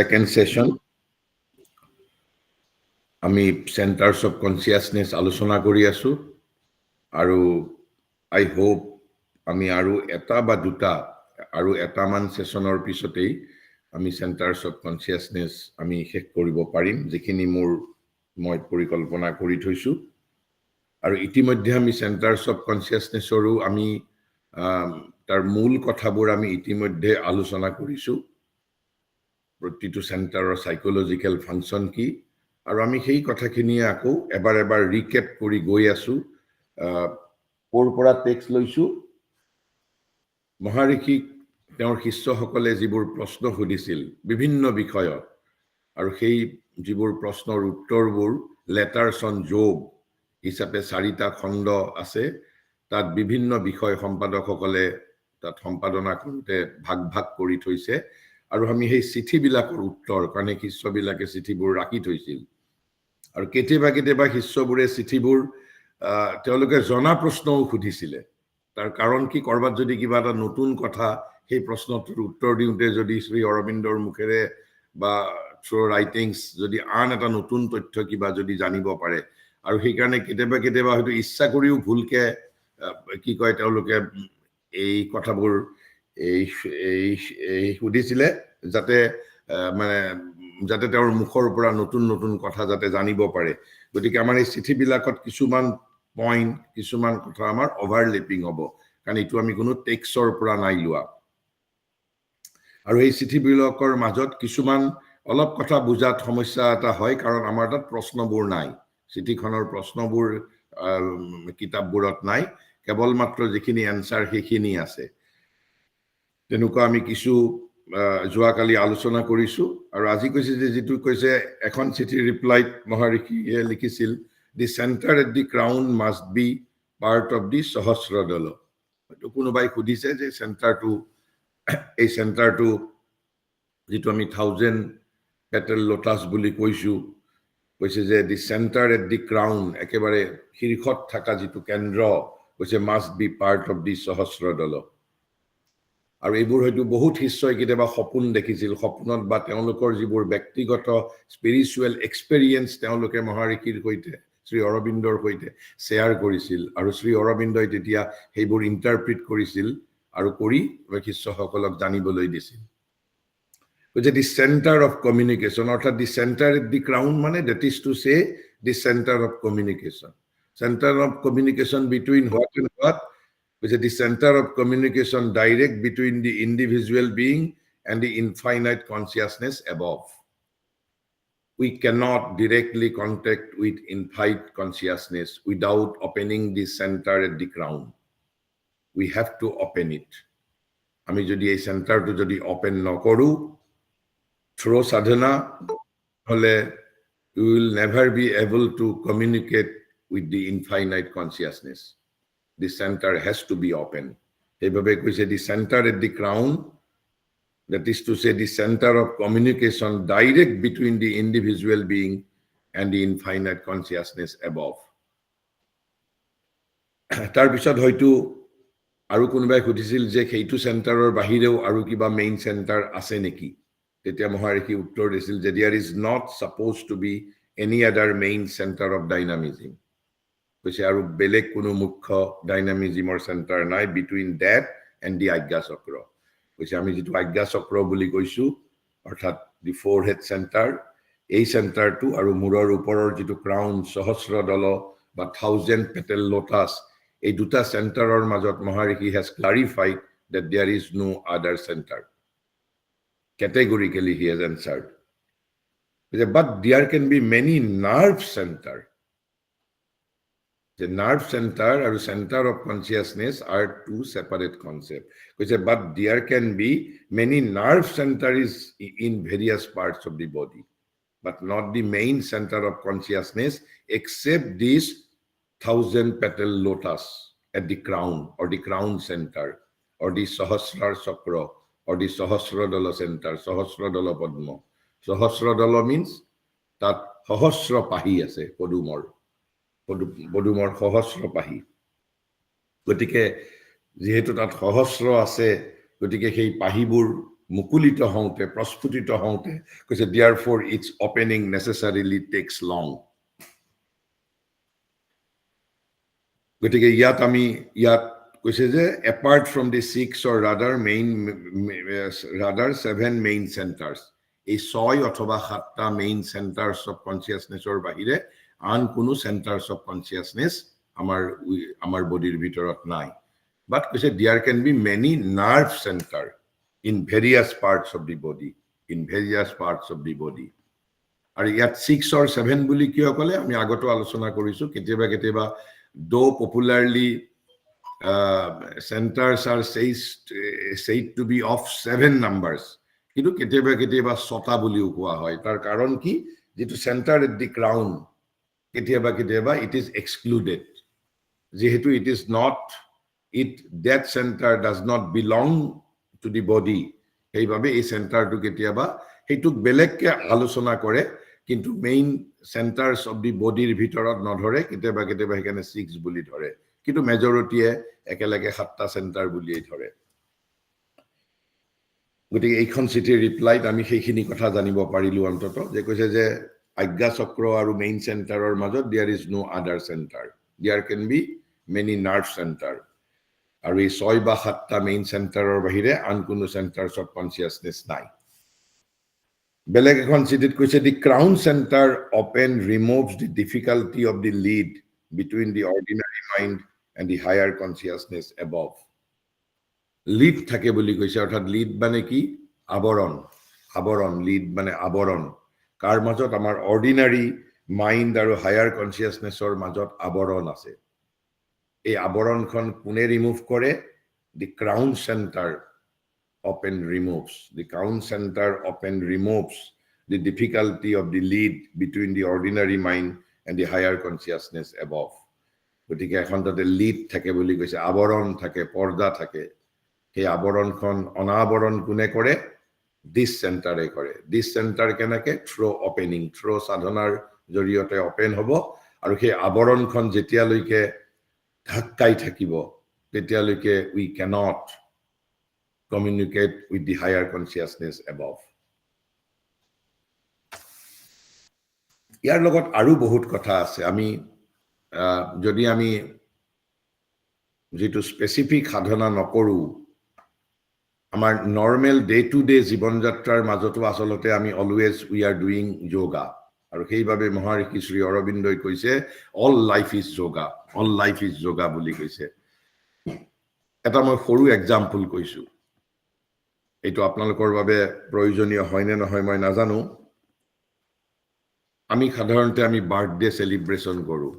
Second session, আমি centers of consciousness আলোচনা কৰি আছো আৰু I hope আমি আৰু এটা বা দুটা আৰু এটামান সেশনৰ পিছতেই আমি centers of consciousness আমি শেষ কৰিব পাৰিম যিখিনি মই পৰিকল্পনা কৰি থৈছো আৰু ইতিমধ্যে আমি centers of consciousness আৰু আমি তাৰ মূল কথাবোৰ আমি ইতিমধ্যে আলোচনা কৰিছো প্ৰতিটো সেন্টাৰৰ সাইকোলজিক্যাল ফাংশন কি আৰু আমি সেই কথাখিনি আকৌ এবাৰ ৰিকেপ কৰি গৈ আছো কোৰ পৰা টেক্সট লৈছো মহাৰিষি তেওঁৰ শিষ্যসকলে যিবোৰ প্ৰশ্ন সুধিছিল বিভিন্ন বিষয়ত আৰু সেই যিবোৰ প্ৰশ্নৰ উত্তৰবোৰ লেটাৰ্ছ অন জব হিচাপে 4টা খণ্ড আছে তাত বিভিন্ন বিষয় সম্পাদকসকলে তাত সম্পাদনা কৰোঁতে ভাগ কৰি থৈছে আৰু আমি সেই চিঠিবিলাকৰ উত্তৰ কাৰণে শিষ্যবিলাকে চিঠিবোৰ ৰাখি থৈছিল আৰু কেতিয়াবা শিষ্যবোৰে চিঠিবোৰ তেওঁলোকে জনা প্ৰশ্নও সুধিছিলে তাৰ কাৰণ কি কৰবাত যদি কিবা এটা নতুন কথা সেই প্ৰশ্নটোৰ উত্তৰ দিওঁতে যদি শ্ৰী অৰবিন্দৰ মুখেৰে বা থ্ৰু ৰাইটিংছ যদি আন এটা নতুন তথ্য কিবা যদি জানিব পাৰে আৰু সেই কাৰণে কেতিয়াবা হয়তো ইচ্ছা কৰিও ভুলকে কি কয় তেওঁলোকে এই কথাবোৰ এই সুধিছিলে যাতে মানে যাতে তেওঁৰ মুখৰ পৰা নতুন কথা যাতে জানিব পাৰে গতিকে আমাৰ এই চিঠিবিলাকত কিছুমান পইণ্ট কিছুমান কথা আমাৰ ওভাৰলেপিং হ'ব কাৰণ এইটো আমি কোনো টেক্সটৰ পৰা নাই লোৱা আৰু এই চিঠিবিলাকৰ মাজত কিছুমান অলপ কথা বুজাত সমস্যা এটা হয় কাৰণ আমাৰ তাত প্ৰশ্নবোৰ নাই চিঠিখনৰ প্ৰশ্নবোৰ কিতাপবোৰত নাই কেৱল মাত্ৰ যিখিনি এনসাৰ সেইখিনি আছে তেনেকুৱা আমি কিছু যোৱাকালি আলোচনা কৰিছো আৰু আজি কৈছে যে যেটো কৈছে এখন চিঠি ৰিপ্লাইত মহাৰিষিয়ে লিখিছিল the centre at the crown must be part of the সহস্ৰদল তো কোনোবাই সুধিছে যে এই সেন্টাৰটো যেটো আমি 1000 পেটেল লোটাস বুলি কৈছে যে the centre at the crown একেবাৰে শীৰ্ষত থকা যেটো কেন্দ্ৰ কৈছে must be part of the সহস্ৰদল আৰু এইবোৰ হয়তো বহুত শিষ্যই কেতিয়াবা সপোন দেখিছিল সপোনত বা তেওঁলোকৰ যিবোৰ ব্যক্তিগত স্পিৰিচুৱেল এক্সপেৰিয়েন্স তেওঁলোকে মহাৰিষিৰ সৈতে শ্ৰী অৰবিন্দৰ সৈতে শেয়াৰ কৰিছিল আৰু শ্ৰী অৰবিন্দই তেতিয়া সেইবোৰ ইন্টাৰপ্ৰিট কৰিছিল আৰু কৰি শিষ্যসকলক জানিবলৈ দিছিল যে দি সেন্টাৰ অফ কমিউনিকেশ্যন অৰ্থাৎ দি সেন্টাৰ এট দি ক্ৰাউন মানে that is to say the centre of communication centre of communication between what and what which is the center of communication direct between the individual being and the infinite consciousness above. We cannot directly contact with infinite consciousness without opening the center at the crown. We have to open it. Ami jodi ei center to jodi open no koru through sadhana hole we will never be able to communicate with the infinite consciousness. The center has to be open. The center at the crown, that is to say the center of communication direct between the individual being and the infinite consciousness above. তাৰ পিছত হয়তো আৰু কোনোবাই সুধিছিল যে সেইটো চেণ্টাৰৰ বাহিৰেও আৰু কিবা মেইন চেণ্টাৰ আছে নেকি তেতিয়া মহাৰিষি উত্তৰ দিছিল যে there is not supposed to be any other main center of dynamism. কৈছে আৰু বেলেগ কোনো মুখ্য ডাইনামিজমৰ চেণ্টাৰ নাই বিটুইন দ্যাট এণ্ড দি আজ্ঞা চক্ৰ কৈছে আমি যেটো আজ্ঞা চক্ৰ বুলি কৈছো অৰ্থাৎ দি ফোৰহেড চেণ্টাৰ এই চেণ্টাৰটো আৰু মূৰৰ ওপৰৰ যেটো ক্ৰাউন সহস্ৰদল বা 1000 পেটেল লোটাস এই দুটা চেণ্টাৰৰ মাজত Maharishi has clarified that there is no other center. Categorically he has answered. But there can be many nerve center. The nerve center or center of consciousness are two separate concepts. But there can be many nerve centers in various parts of the body, but not the main center of consciousness except this 1000 petal lotus at the crown or the crown center or the Sahasrar Chakra or the Sahasradala center, Sahasradala Padma. Sahasradala means that Sahasra Pahi ase Podumor. বডুমৰ সহস্ৰ পাহি গতিকে যেহেতু তাত সহস্ৰ আছে গতিকে সেই পাহিবোৰ মুকুলিত হওঁতে প্ৰস্ফুটিত হওঁতে কৈছে therefore its opening necessarily takes long গতিকে ইয়াত কৈছে যে apart from the 6 or rather 7 main centers এই 6 অথবা 7টা main centers of consciousness or বাহিৰে আন কোনো centers of consciousness আমাৰ বডিৰ ভিতৰত নাই but কৈছে there can be many nerve center in various parts of the body আৰু ইয়াত 6 or 7 বুলি কিয় ক'লে আমি আগতো আলোচনা কৰিছো কেতিয়াবা though popularly centers are said to be of 7 numbers কিন্তু কেতিয়াবা 6টা বুলিও কোৱা হয় তাৰ কাৰণ কি যেটো center at the crown কেতিয়াবা it is excluded যেহেতু that center does not belong to the body সেইভাবে এই সেন্টাৰটো কেতিয়াবা হেতুক বেলেগকে আলোচনা কৰে কিন্তু মেইন সেন্টাৰস অফ দি বডিৰ ভিতৰত নধৰে কেতিয়াবা হেকানে 6 বুলি ধৰে কিন্তু মেজৰিটিয়ে একেলগে 7টা সেন্টাৰ বুলিয়ে ধৰে গতিকে এইখন চিঠিৰ ৰিপ্লাইত আমি সেইখিনি কথা জানিব পাৰিলো অন্তত যে কৈছে যে আজ্ঞা চক্ৰ আৰু মেইন সেন্টাৰৰ মাজত there is no other center there can be many nerve center আৰু এই 6 বা 7টা মেইন সেন্টাৰৰ বাহিৰে আন কোনো সেন্টাৰস অফ কনসিয়াসনেস নাই বেলেগ এখন চিঠিত কৈছে the crown center often removes the difficulty of the lead between the ordinary mind and the higher consciousness above lead থাকে বুলি কৈছে অৰ্থাৎ lead মানে কি আবৰণ lead মানে আবৰণ কাৰ মাজত আমাৰ ordinary mind আৰু higher consciousness-ৰ মাজত আবৰণ আছে এই আবৰণখন কোনে ৰিমুভ কৰে the crown center often removes the difficulty of the lead between the ordinary mind and the higher consciousness above গতিকে এখন তাতে lead থাকে বুলি কৈছে আবৰণ থাকে পৰ্দা থাকে সেই আবৰণখন অনাবৰণ কোনে কৰে this center কৰে this center কেনেকে through opening through সাধনাৰ জৰিয়তে ওপেন হ'ব আৰু সেই আবৰণখন যেতিয়ালৈকে ঢাকাই থাকিব তেতিয়ালৈকে we cannot communicate with the higher consciousness above ইয়াৰ লগত আৰু বহুত কথা আছে আমি যদি আমি যেটো স্পেসিফিক সাধনা নকৰো আমাৰ নৰমাল ডে টু ডে জীবন যাত্ৰাৰ মাজতো আসলতে আমি always we are doing yoga আৰু সেইভাবে মহাৰিষি শ্ৰী অৰবিন্দই কৈছে অল লাইফ ইজ যোগা বুলি কৈছে এটা মই সৰু এক্সাম্পল কৈছো এইটো আপোনালোকৰ বাবে প্ৰয়োজনীয় হয় নে নহয় মই নাজানো আমি সাধাৰণতে আমি বাৰ্থডে সেলিব্ৰেশন কৰো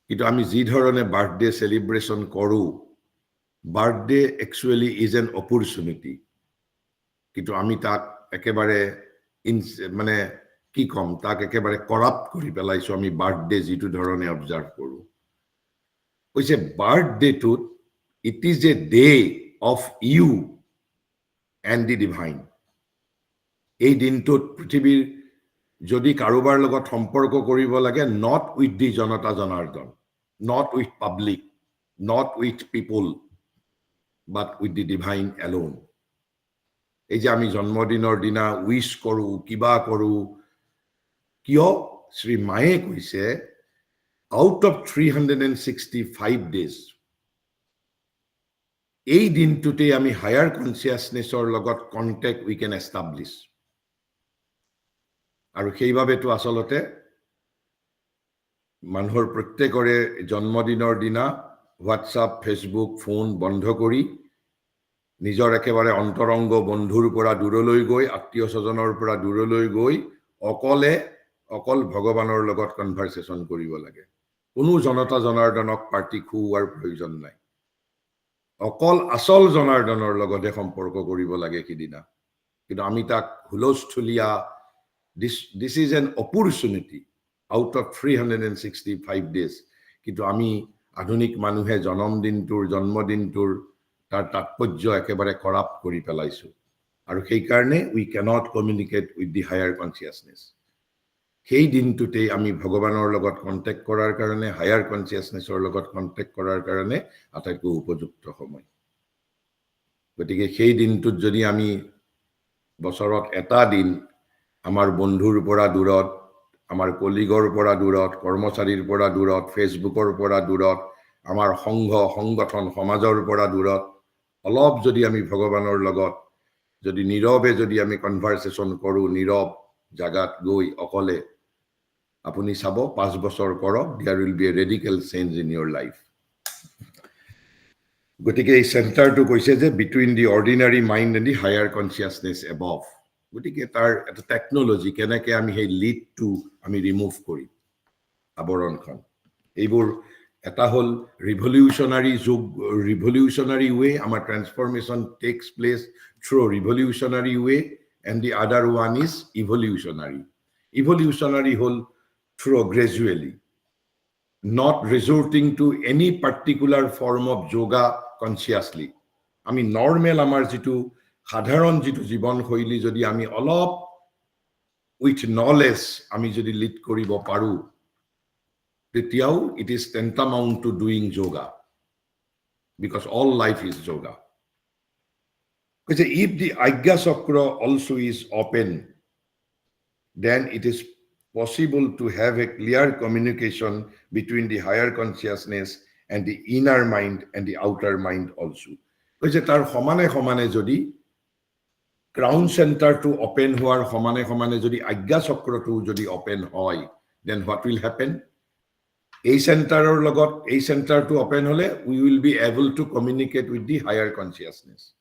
কিন্তু আমি যি ধৰণে বাৰ্থডে সেলিব্ৰেশন কৰো birthday actually is an opportunity কিন্তু আমি তাক একেবাৰে মানে কি কম তাক একেবাৰে কৰাপ্ট কৰি পেলাইছো আমি বাৰ্থডে যেটো ধৰণে অবজাৰ্ভ কৰো কৈছে birthday to it is a day of you and the divine এই দিনটোত পৃথিৱীৰ যদি কাৰোবাৰ লগত সম্পৰ্ক কৰিব লাগে নট উইথ দি জনতা জনাৰ্দন not with public not with people but with the divine alone এই যে আমি জন্মদিনৰ দিনা উইশ কৰো কিবা কৰো কিয় শ্ৰী মায়ে কৈছে out of 365 days এই দিনটোতে আমি হায়াৰ কনসিয়াসনেছৰ লগত কন্টাক্ট we can establish আৰু সেইভাবেটো আসলতে মানুহৰ প্ৰত্যেকৰে জন্মদিনৰ দিনা হোৱাটসঅ্যাপ ফেসবুক ফোন বন্ধ কৰি নিজৰ একেবাৰে অন্তৰংগ বন্ধুৰ পৰা দূৰলৈ গৈ আত্মীয় স্বজনৰ পৰা দূৰলৈ গৈ অকল ভগৱানৰ লগত কনভাৰসেশন কৰিব লাগে কোনো জনতা জনাৰ্দনক পাৰ্টি খুওৱাৰ প্ৰয়োজন নাই অকল আসল জনাৰ্দনৰ লগতে সম্পৰ্ক কৰিব লাগে কিদিনা কিন্তু আমি তাক হুলস্থুলিয়া this is an opportunity out of 365 days কিন্তু আমি আধুনিক মানুহে জন্মদিনটোৰ তাৰ তাৎপৰ্য একেবাৰে কৰাপ্ট কৰি পেলাইছো আৰু সেই কাৰণে we cannot communicate with the higher consciousness সেই দিনটোতে আমি ভগৱানৰ লগত কন্টাক্ট কৰাৰ কাৰণে হায়াৰ কনসিয়াসনেছৰ লগত কন্টাক্ট কৰাৰ কাৰণে আটাইতকৈ উপযুক্ত সময় গতিকে সেই দিনটোত যদি আমি বছৰত এটা দিন আমাৰ বন্ধুৰ পৰা দূৰত, আমাৰ কলিগৰ পৰা দূৰত, কৰ্মচাৰীৰ পৰা দূৰত, ফেচবুকৰ পৰা দূৰত, আমাৰ সংঘ সংগঠন সমাজৰ পৰা দূৰত অলপ যদি আমি ভগৱানৰ লগত যদি নীৰৱে যদি আমি কনভাৰচেশ্যন কৰোঁ, নীৰৱ জাগাত গৈ অকলে, আপুনি চাব 5 বছৰ কৰক, there will be a radical change in your life. গতিকে এই চেণ্টাৰটো কৈছে যে between the ordinary mind and the higher consciousness above. গতিকে তাৰ এটা টেকনলজি, কেনেকৈ আমি সেই লিডটো আমি ৰিমুভ কৰিম, আৱৰণখন। এইবোৰ এটা হ'ল ৰিভলিউচনাৰী যুগ, ৰিভলিউচনাৰী ৱে, আমাৰ transformation takes place through revolutionary way, and the other one is evolutionary. Evolutionary হ'ল through gradually, not resorting to any particular form of yoga consciously. আমি নৰ্মেল আমাৰ যিটো সাধাৰণ যিটো জীৱনশৈলী যদি আমি অলপ উইথ নলেজ আমি যদি লিড কৰিব পাৰোঁ, তেতিয়াও it is tantamount to doing yoga, because all life is yoga. Because if the Ajna Chakra also is open, then it is possible to have a clear communication between the higher consciousness and the inner mind and the outer mind also. Because tar homane homane jodi crown center to open hoar homane homane jodi Ajna Chakra to jodi open hoy, then what will happen? A center or logot, a center to open hole, we will be able to communicate with the higher consciousness.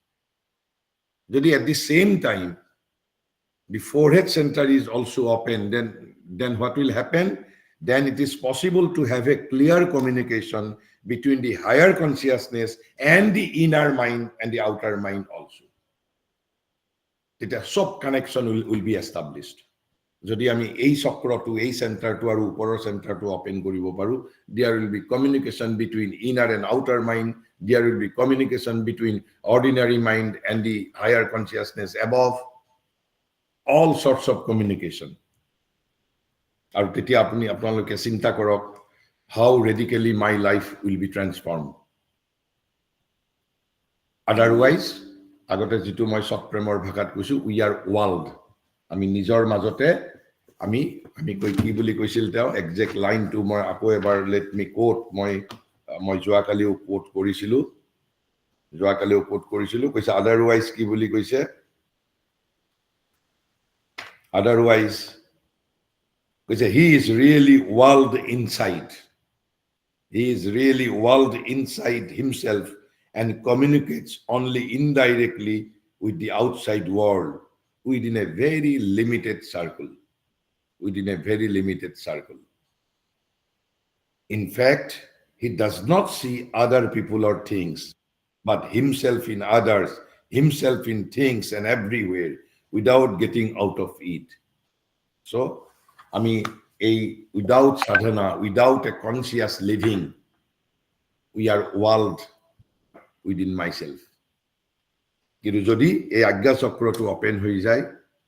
Jodi at the same time the forehead center is also open, then what will happen? Then it is possible to have a clear communication between the higher consciousness and the inner mind and the outer mind also. It a sub connection will be established. Jodi ami ei chakra to ei center to aru upor center to open koribo paru, there will be communication between inner and outer mind, there will be communication between ordinary mind and the higher consciousness above, all sorts of communication. আৰু তেতিয়া আপুনি আপোনালোকে চিন্তা কৰক, how radically my life will be transformed. Otherwise, আগতে যিটো মই সৎপ্ৰেমৰ ভাষাত কৈছো, we are world. আমি নিজৰ মাজতে আমি কৈ কি বুলি কৈছিল তেওঁ একজেক্ট লাইনটো মই আকৌ এবাৰ লেট মি কোট, মই যোৱাকালিও কোট কৰিছিলো, কৈছে otherwise কি বুলি কৈছে, otherwise because he is really world inside. He is really world inside himself and communicates only indirectly with the outside world within a very limited circle. In fact, he does not see other people or things, but himself in others, himself in things and everywhere without getting out of it. So, without sadhana, without a conscious living, we are world within myself. কিন্তু যদি এই আজ্ঞা চক্ৰটো open হৈ যায়,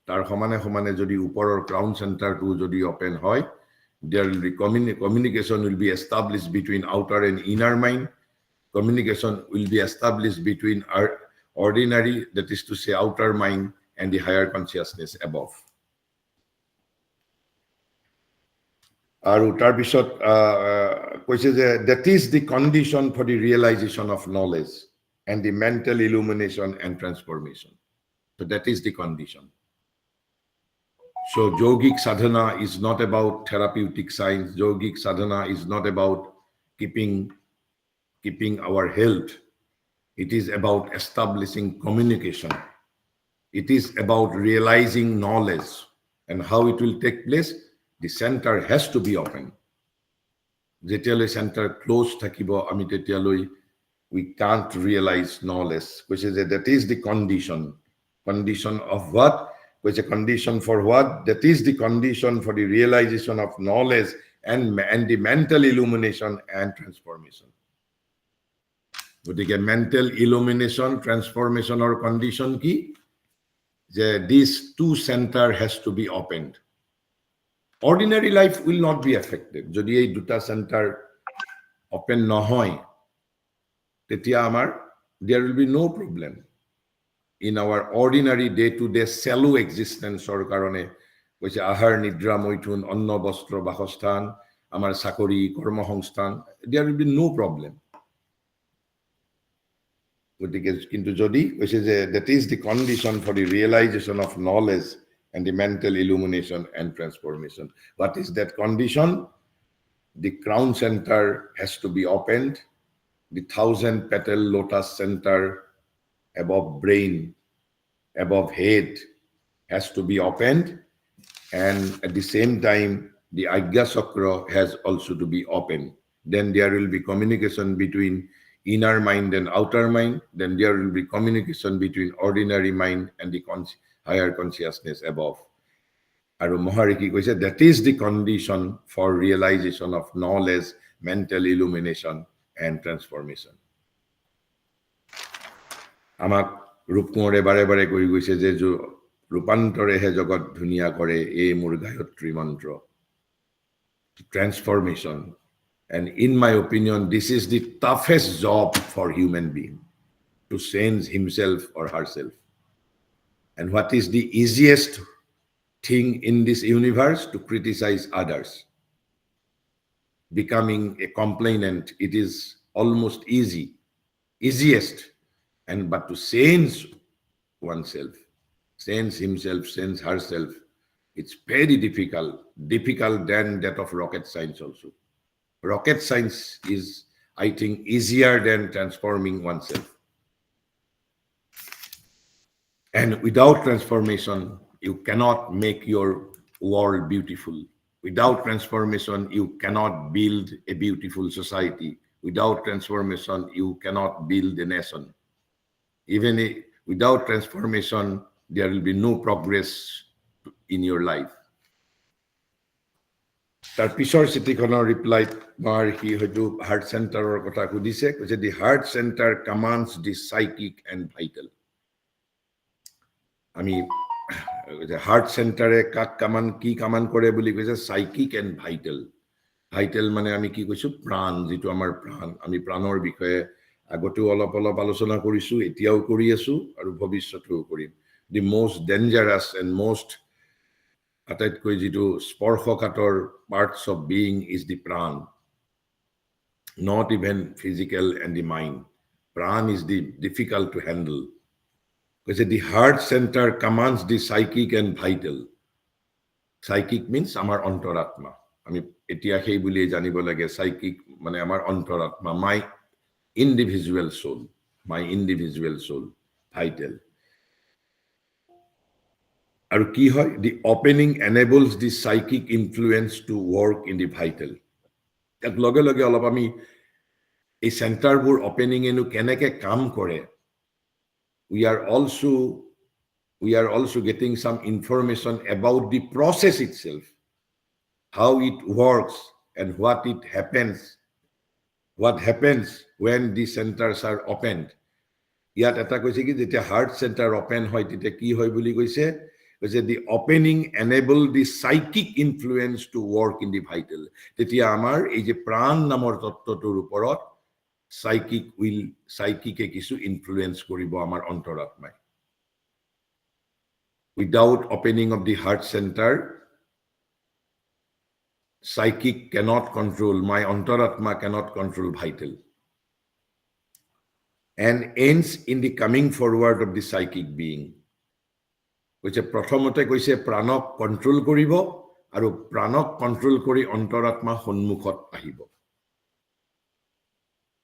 তাৰ সমানে সমানে যদি ওপৰৰ ক্ৰাউন চেণ্টাৰটো যদি ওপেন হয়, there will be communication will be established between outer and inner mind. Communication will be established between our ordinary, that is to say outer mind, and the higher consciousness above. আৰু তাৰ পিছত কৈছে যে that is the condition for the realization of knowledge and the mental illumination and transformation. So that is the condition. So yogic sadhana is not about therapeutic science. Yogic sadhana is not about keeping our health. It is about establishing communication. It is about realizing knowledge. And how it will take place? The center has to be open. Jetialoi center close thakibo, ami tetialoi we can't realize knowledge. Which is that is the condition. Condition of what? Which is a condition for what? That is the condition for the realization of knowledge and the mental illumination and transformation. Gotike mental illumination, transformation or condition ki? These two center has to be opened. Ordinary life will not be affected. Jodi ei duta center open nohoy, tetia amar there will be no problem. in our ordinary day-to-day cello existence or karone, which ahar nidra moitun anna bostro bahosthan, amar sakori kormohongstan, there will be no problem. That is the condition for the realization of knowledge and the mental illumination and transformation. What is that condition? The crown center has to be opened, the 1,000-petal lotus center above brain, above head has to be opened, and at the same time, the Ajna Chakra has also to be open. Then there will be communication between inner mind and outer mind. Then there will be communication between ordinary mind and the higher consciousness above. Aru Mahariki said that is the condition for realization of knowledge, mental illumination, and transformation. Amak Rupkumare bare bare koi goise je jo rupantore he jagat dhuniya kore e mur gayatri mantra. Transformation. And in my opinion, this is the toughest job for human being, to change himself or herself. And what is the easiest thing in this universe? To criticize others. Becoming a complainant, it is almost easiest. But to change oneself, change himself, change herself, it's very difficult than that of rocket science also. Rocket science is, I think, easier than transforming oneself. And without transformation, you cannot make your world beautiful. Without transformation, you cannot build a beautiful society. Without transformation, you cannot build a nation. Even without transformation, there will be no progress in your life. Tar pisor city-kono replied, he hoitu heart center or kotha kudise, because the heart center commands the psychic and vital. The heart center kak kaman ki kaman kore boli koise psychic and vital. Vital mane ami ki koisu pran, jitu amar pran. Ami pranor bikhoye agotu olop alochona korisu, etiao kori asu aru bhovishyoto korim. The most dangerous and most আটাইতকৈ যিটো স্পৰ্শকাতৰ parts of being is the pran, not even physical and the mind. Pran is the difficult to handle, because the heart center commands the psychic and vital. Psychic means amar antaratma. Ami etia hei buli janibo lage psychic mane amar antaratma, my individual soul, vital. Aru ki hoy, the opening enables the psychic influence to work in the vital. Ek loge loge olop ami ei center bur opening enu keneke kam kore, we are also getting some information about the process itself, how it works and what happens when the centers are opened. Yat eta koise ki jete heart center open hoy tite ki hoy boli koise, the opening enable the psychic influence to work in the vital. Tetia amar ei je pran namor tottotor uporot psychic e kisu influence koribo amar antaratmai. Without opening of the heart center, psychic cannot control, my antaratma cannot control vital, and ends in the coming forward of the psychic being, which প্ৰথমতে কৈছে প্ৰাণক control কৰিব আৰু প্ৰাণক control কৰি অন্তৰাত্মা সন্মুখত আহিব.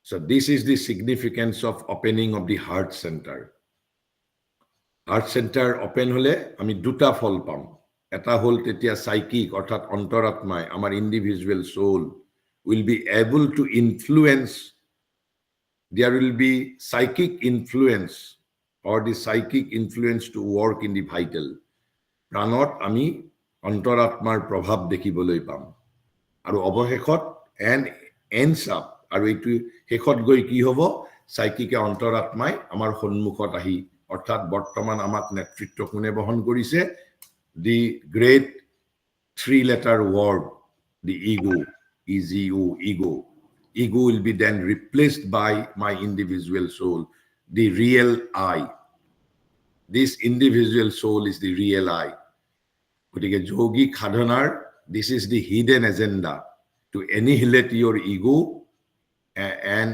So this is the significance of opening of the heart center. Heart center open hole আমি দুটা ফল পাম. এটা হল তেতিয়া psychic অর্থাৎ অন্তৰাত্মাই, আমাৰ individual soul will be able to influence. There will be psychic influence or the psychic influence to work in the vital. Pranot ami antaratmar prabhav dekhiboloi pam. Aru oboshekot and ends up aru etu hekhot goi ki hobo, psychic e antaratmai amar honmukhot ahi orthat bortoman amak netritto kune bohon korise, the great three-letter word, the ego, ego will be then replaced by my individual soul, the real I. This individual soul is the real I. গতিকে যোগিক সাধনাৰ this is the hidden agenda to annihilate your ego, and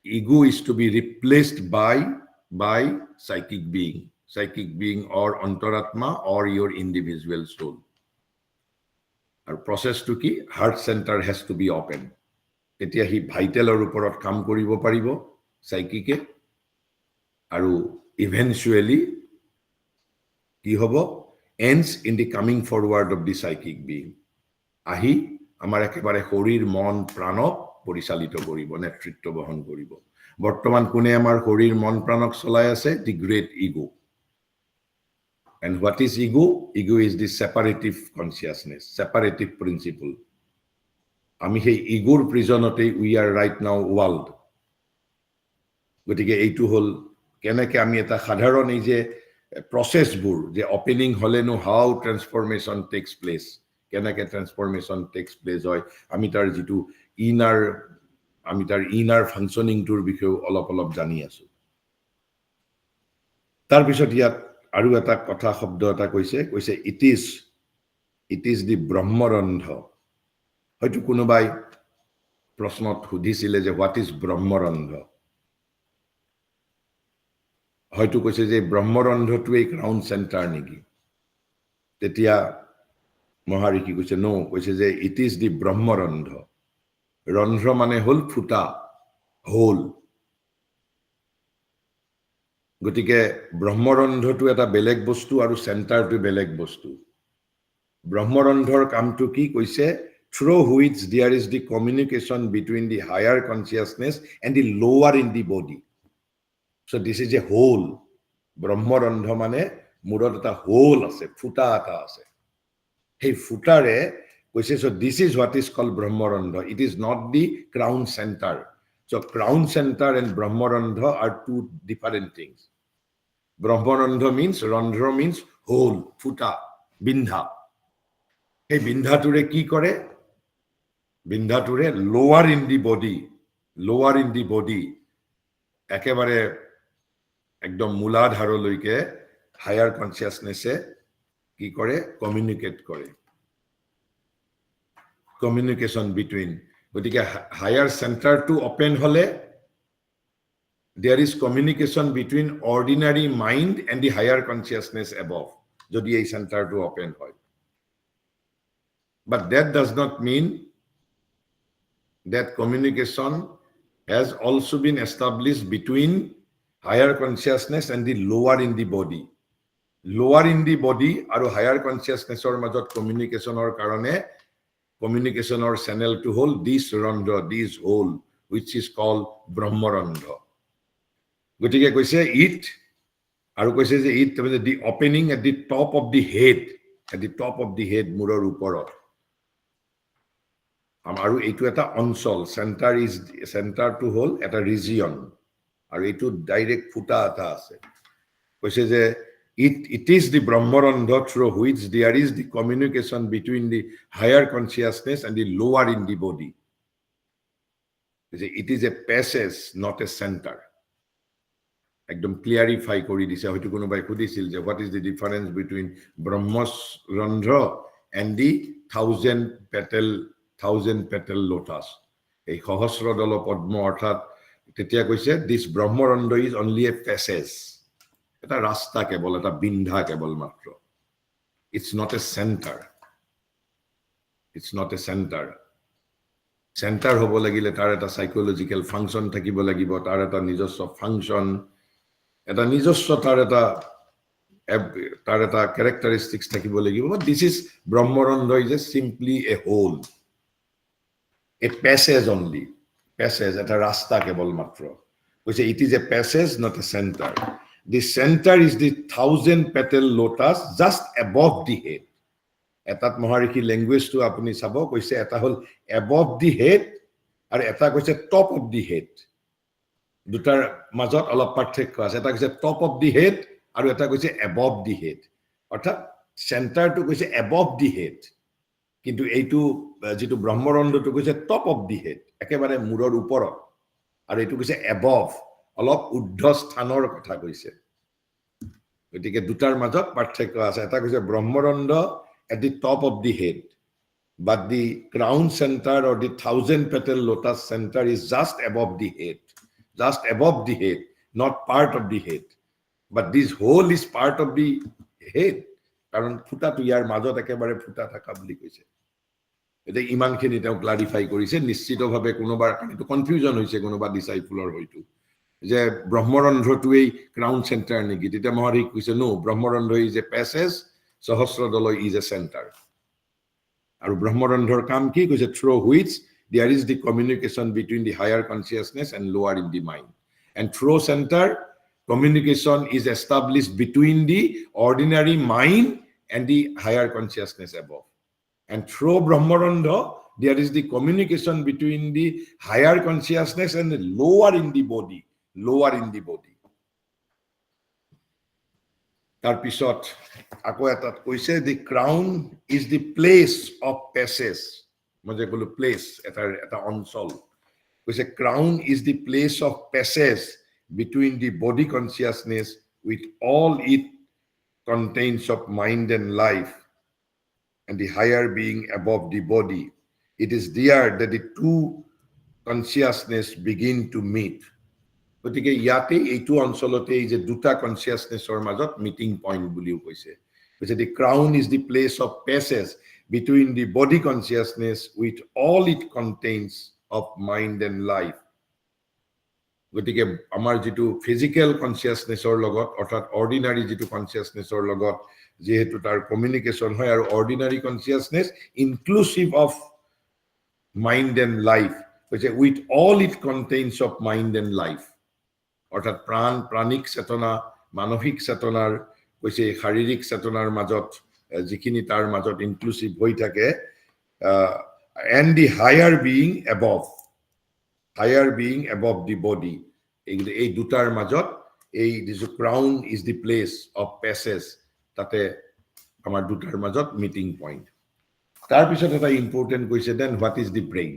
ego is to be replaced by psychic being or antaratma or your individual soul. Our process to ki heart center has to be open. Etia hi vital or uporot kam koribo paribo psychic e aru eventually ki hobo ends in the coming forward of the psychic being. Ahi amar ekebare horir mon pranok পরিচালিত করিব, নেতৃত্ব বহন করিব। বর্তমান কোনে আমার শরীর মন প্রাণক চলাই আছে? দি great ego. And what is ego? Ego is the separative consciousness, separative principle. আমি সেই ইগোৰ প্ৰিজনতে we are right now world. গতিকে এইটো হল কেনেকে আমি এটা সাধাৰণ এই যে প্ৰসেসবোৰ যে ওপেনিং হলেনো হাউ ট্ৰান্সফৰমেশন টেক্স প্লেস, কেনেকে ট্ৰান্সফৰমেশন টেক্স প্লেস হয়, আমি তাৰ যেটো ইনাৰ ফাংশনিংটোৰ বিষয়ে অলপ জানি আছো। তাৰ পিছত ইয়াত আৰু এটা কথা শব্দ এটা কৈছে ইট ইজ দি ব্ৰহ্মৰন্ধ। হয়তো কোনোবাই প্ৰশ্নত সুধিছিলে যে হোৱাট ইজ ব্ৰহ্মৰন্ধ, হয়তো কৈছে যে ব্ৰহ্মৰন্ধটোৱে ক্ৰাউন চেণ্টাৰ নেকি? তেতিয়া মহাৰিষি কৈছে নো, কৈছে যে ইট ইজ দি ব্ৰহ্মৰন্ধ। ৰন্ধ্ৰ মানে হল ফুটা, হোল। গতিকে ব্ৰহ্মৰন্ধটো এটা বেলেগ বস্তু আৰু চেণ্টাৰটো বেলেগ বস্তু। ব্ৰহ্মৰন্ধৰ কামটো কি কৈছে? through which there is the communication between the higher consciousness and the lower in the body. So this is a hole. ব্ৰহ্মৰন্ধ মানে মূৰত এটা হোল আছে, ফুটা এটা আছে। সেই ফুটাৰে কৈছে, so this is what is called ব্ৰহ্মৰন্ধ. It is not the crown center. So crown center and ব্ৰহ্মৰন্ধ are two different things. ব্ৰহ্মৰন্ধ means, ৰন্ধ্ৰ means hole, ফুটা, বিন্ধা। এই বিন্ধাটোৰে কি কৰে? বিন্ধাটোৰে lower in the body একেবাৰে একদম মূলাধাৰলৈকে হায়াৰ কনসিয়াসনেসে কি কৰে? কমিউনিকেট কৰে। কমিউনিকেশন বিটুইন, গতিকে হায়ার সেন্টারটো ওপেন হলে there is communication between ordinary mind and the higher consciousness above, যদি এই সেন্টারটো ওপেন হয়। But that does not mean that communication has also been established between higher consciousness and the lower in the body. Lower in the body আৰু higher consciousness or মাজত communicationৰ কাৰণে communicationৰ channel to hold this randha, this hole, which is called brahmarandha. গতিকে কৈছে it, আৰু কৈছে যে it the opening at the top of the head, মূৰৰ ওপৰত। আৰু এইটো এটা অঞ্চল, চেণ্টাৰ টু হল এটা ৰিজিয়ন, আৰু এইটো ডাইৰেক্ট ফুটা এটা আছে। কৈছে যে it is the brahmarandha through which there is the communication between the higher consciousness and the lower in the body. It is a passage, not a center. একদম clarify কৰি দিছে। হয়তো কোনোবাই সুধিছিল যে what is the difference between brahmarandha and the thousand petal lotus, এই সহস্ৰদল পদ্ম অৰ্থাৎ। তেতিয়া কৈছে this brahmarandha is only a passage, এটা ৰাস্তা কেৱল, এটা বিন্ধা কেৱল মাত্ৰ। It's not a center. Centre হ'ব লাগিলে তাৰ এটা সাইকোলজিক্যাল ফাংশন থাকিব লাগিব, তাৰ এটা নিজস্ব ফাংশন, এটা নিজস্ব তাৰ এটা ক্যাৰেক্টাৰিষ্টিক্স থাকিব লাগিব। But this is brahmarandha is simply a hole, a passage only, এটা ৰাস্তা কেৱল মাত্ৰ। কৈছে it is a passage, not a center. The center is the 1000 petal lotus just above the head. এটাত মহাৰিষি ল্যাঙ্গুৱেজটো আপুনি চাব, কৈছে এটা হল above the head আৰু এটা কৈছে top of the head। দুটাৰ মাজত অলপ পাৰ্থক্য আছে। এটা কৈছে top of the head আৰু এটা কৈছে above the head, অৰ্থাৎ চেণ্টাৰটো কৈছে above the head, কিন্তু এইটো যেটো ব্ৰহ্মৰন্ধটো কৈছে top of the head, একেবাৰে মূৰৰ ওপৰত, আৰু এইটো কৈছে above, অলপ ঊৰ্ধ্ব স্থানৰ কথা কৈছে। গতিকে দুটাৰ মাজত পাৰ্থক্য আছে এটা কৈছে ব্ৰহ্মৰন্ধ্ৰ at the top of the head but the crown center or the 1000 petal lotus center is just above the head not part of the head but this whole is part of the head কাৰণ ফুটাটো ইয়াৰ মাজত একেবাৰে ফুটা থাকা বুলি কৈছে এটা ইমানখিনি তেওঁ ক্লাৰিফাই কৰিছে নিশ্চিতভাৱে কোনোবাৰ কিন্তু কনফিউজন হৈছে কোনোবা ডিসাইপলৰ হয়তো যে ব্ৰহ্মৰন্ধ্ৰটোই ক্ৰাউন সেন্টাৰ নেকি তেতিয়া মহাৰি কৈছে নো ব্ৰহ্মৰন্ধ্ৰ ইজ এ প্যাসেজ সহস্ৰদলয় ইজ এ সেন্টাৰ আৰু ব্ৰহ্মৰন্ধ্ৰৰ কাম কি কৈছে through which there is the communication between the higher consciousness and lower in the mind and through center communication is established between the ordinary mind and the higher consciousness above and through brahmarandha there is the communication between the higher consciousness and the lower in the body tar pisot ako etat koise the crown is the place of passage moje kolu place eta onchol koise crown is the place of passage between the body consciousness with all it contains of mind and life and the higher being above the body it is there that the two consciousness begin to meet গতিকে ইয়াতে এইটো অঞ্চলতে এই যে দুটা কনসিয়াসনেছৰ মাজত meeting point বুলিও কৈছে কৈছে the crown is the place of passage between the body consciousness with all it contains of mind and life গতিকে আমাৰ যেটো ফিজিক্যাল কনসিয়াসনেছৰ লগত অৰ্থাৎ অৰ্ডিনাৰি যেটো কনসিয়াসনেছৰ লগত যেহেতু তাৰ কমিউনিকেশন হয় আৰু ordinary consciousness inclusive of mind and life কৈছে with all it contains of mind and life অর্থাৎ প্রাণিক চেতনা মানসিক চেতনাৰ কৈছে শাৰীৰিক চেতনাৰ মাজত যিখিনি তাৰ মাজত ইনক্লুসিভ হৈ থাকে and the higher being above the body এই দুটাৰ মাজত এই the crown is the place of passage তাতে আমাৰ দুটাৰ মাজত মিটিং পইণ্ট তাৰ পিছত এটা ইম্পৰ্টেন্ট কৈছে then what is the brain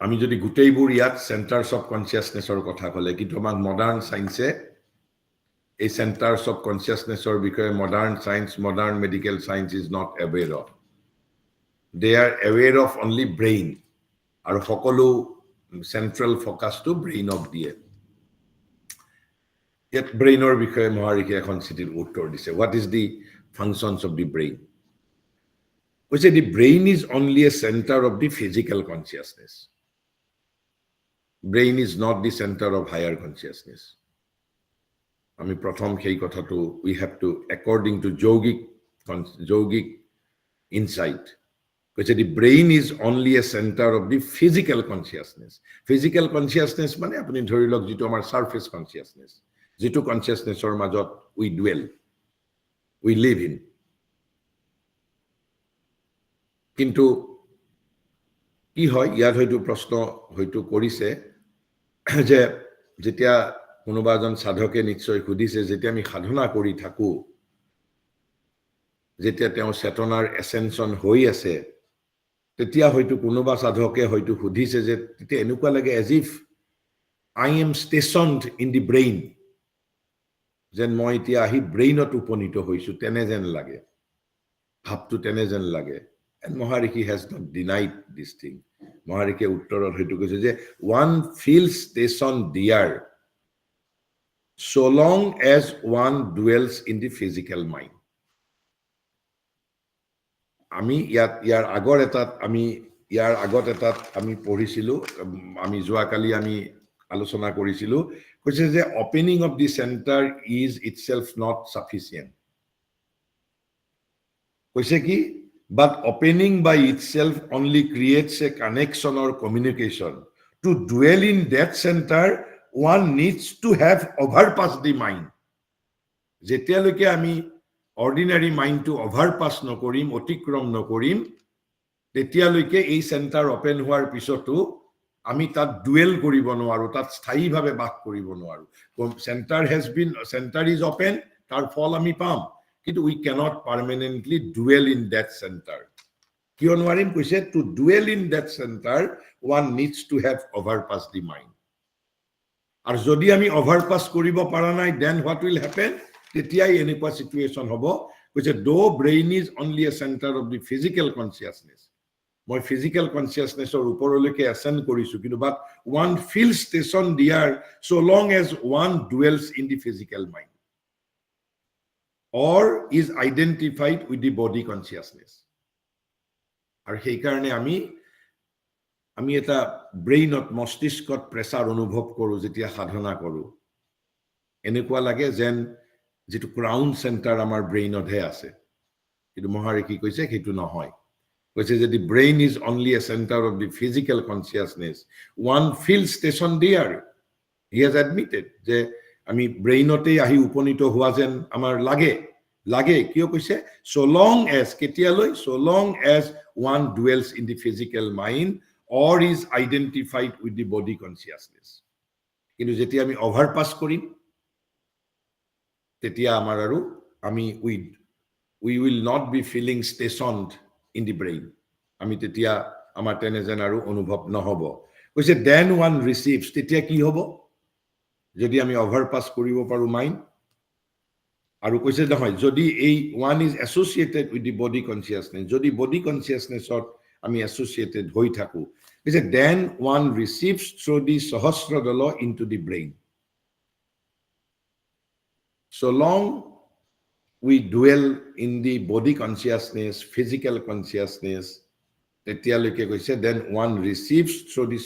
আমি যদি গুটেইবোৰ ইয়াত সেন্টাৰস অফ কনসিয়াসনেছৰ কথা কলে কিন্তু আমাক মডাৰ্ন সায়েন্সে এই সেন্টাৰস অফ কনসিয়াসনেছৰ বিষয়ে modern science modern medical science is not aware of they are aware of only brain আৰু সকলো central focus to brain of দিয়ে ইয়াত ব্ৰেইনৰ বিষয়ে মহাৰিকে এখন চিঠিৰ উত্তৰ দিছে what is the functions of the brain কৈছে the brain is only a centre of the physical consciousness brain is not the center of higher consciousness ami prothom khei kotha to we have to according to yogic insight because the brain is only a center of the physical consciousness mane apni dhori lok jitu amar surface consciousness jitu consciousness or majot we dwell we live in kintu কি হয় ইয়াত হয়তো প্ৰশ্ন হয়তো কৰিছে যে যেতিয়া কোনোবা এজন সাধকে নিশ্চয় খুদিছে যেতিয়া আমি সাধনা কৰি থাকো যেতিয়া তেওঁ চেতনাৰ এসেনশন হৈ আছে তেতিয়া হয়তো কোনোবা সাধকে হয়তো খুদিছে যে তেতিয়া এনেকুৱা লাগে as if I am stationed in the brain যেন মই এতিয়া আহি ব্ৰেইনত উপনীত হৈছো তেনে যেন লাগে ভাবটো তেনে যেন লাগে and Mahariki has not denied this thing Maharike uttorot hoitu koise je one feels station there so long as one dwells in the physical mind ami yar agor etat ami porisilu ami joa kali ami alochona korisilu koise je opening of the center is itself not sufficient koise ki but opening by itself only creates a connection or communication to dwell in that center one needs to have overpassed the mind jetialoke ami ordinary mind to overpass nokorim otikrom nokorim tetialoke ei center open hoar pisotu ami tat dwell koribo noaru tat sthayi bhabe bak koribo noaru center is open tar fol ami pam কিন্তু we cannot permanently dwell in that center kion warim koise to dwell in that center one needs to have overpassed the mind আৰু যদি আমি অভাৰপাস কৰিব পৰা নাই then what will happen তেতিয়াই এনেকুৱা situation হ'ব কৈছে though brain is only a centre of the physical consciousness মই ফিজিকেল কনচিয়াছনেছৰ ওপৰলৈকে এসেন্ড কৰিছো কিন্তু but one feel station there so long as one dwells in the physical mind or is identified with the body consciousness আৰু সেই কাৰণে আমি এটা ব্ৰেইনত মস্তিষ্কত প্ৰেছাৰ অনুভৱ কৰো যেতিয়া সাধনা কৰো এনেকুৱা লাগে যেন যেটো ক্ৰাউন চেণ্টাৰ আমাৰ ব্ৰেইনতহে আছে কিন্তু মহাৰিকি কৈছে সেইটো নহয় কৈছে যে the brain is only a center of the physical consciousness one feels station there he has admitted যে আমি ব্ৰেইনতে আহি উপনীত হোৱা যেন আমাৰ লাগে কিয় কৈছে so long as কেতিয়ালৈ so long as one dwells in the physical mind or is identified with the body consciousness কিন্তু যেতিয়া আমি অভাৰপাস কৰিম তেতিয়া আমাৰ আৰু আমি we will not be feeling stationed in the brain আমি তেতিয়া আমাৰ তেনে যেন আৰু অনুভৱ নহব কৈছে then one receives তেতিয়া কি হ'ব যদি আমি অভাৰপাস কৰিব পাৰো মাইন্ড আৰু কৈছে নহয় যদি এই one is associated with the body consciousness যদি body consciousnessত আমি associated হৈ থাকো কৈছে then one receives through the সহস্ৰদল into the brain so long we dwell in the body consciousness physical consciousness তেতিয়ালৈকে কৈছে then one receives through the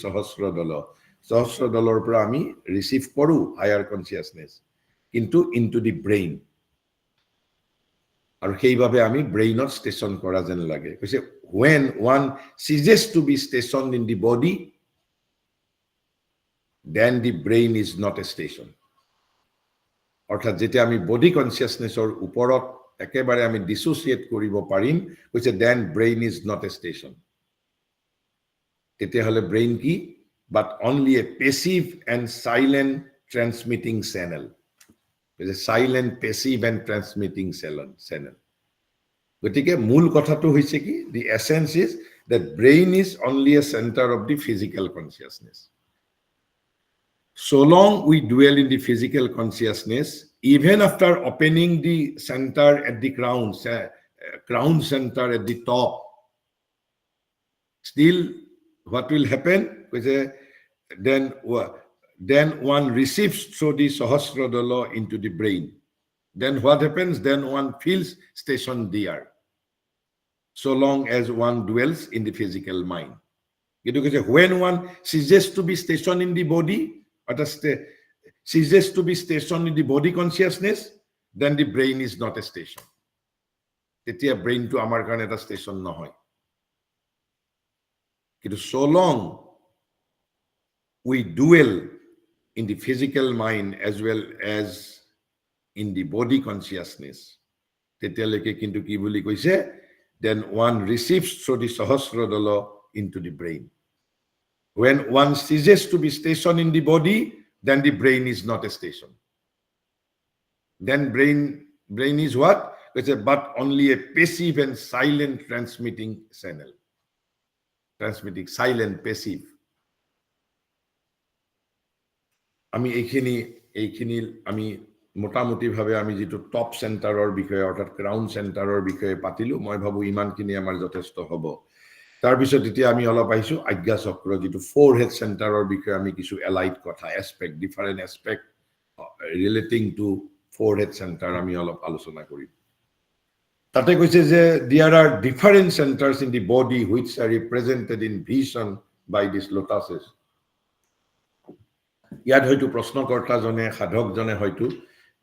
সহস্ৰদলৰ পৰা আমি receive কৰো higher consciousness কিন্তু into the brain আৰু সেইভাবে আমি ব্ৰেইনত ষ্টেচন কৰা যেন লাগে কৈছে when one ceases to be stationed in the body then the brain is not a station অৰ্থাৎ যেতিয়া আমি বডি কনসিয়াসনেছৰ ওপৰত একেবাৰে আমি ডিসোসিয়েট কৰিব পাৰিম কৈছে then brain is not a station তেতিয়া হলে ব্ৰেইন কি but only a passive and silent transmitting channel is a silent passive and transmitting channel গতিকে মূল কথাটো হৈছে কি the essence is that brain is only a center of the physical consciousness so long we dwell in the physical consciousness even after opening the center at the crown center at the top still what will happen then one receives through the sahasradala into the brain then what happens then one feels stationed there so long as one dwells in the physical mind when one ceases to be stationed in the body or ceases to be stationed in the body consciousness then the brain is not a station তেতিয়া brain to amar karone eta station nohoy কিন্তু so long we dwell in the physical mind as well as in the body consciousness তেতিয়ালৈকে কিন্তু কি বুলি কৈছে then one receives through the sahasradala into the brain when one ceases to be stationed in the body then the brain is not a station then brain is what but only a passive and silent transmitting channel transmitting silent passive আমি এইখিনি আমি মোটামুটি ভাবে আমি যেটো top সেন্টাৰৰ বিষয়ে অৰ্থাৎ crown সেন্টাৰৰ বিষয়ে পাতিলো মই ভাবো ইমানখিনি আমাৰ যথেষ্ট হ'ব তাৰ পিছত এতিয়া আমি অলপ আহিছো আজ্ঞা চক্ৰ যেটো ফোৰহেড সেন্টাৰৰ বিষয়ে আমি কিছু এলাইট কথা aspect different aspect relating to forehead centre আমি অলপ আলোচনা কৰিম তাতে কৈছে যে there are different centers in the body which are represented in vision by these lotuses ইয়াত হয়তো প্ৰশ্নকৰ্তা জনে সাধক জনে হয়তো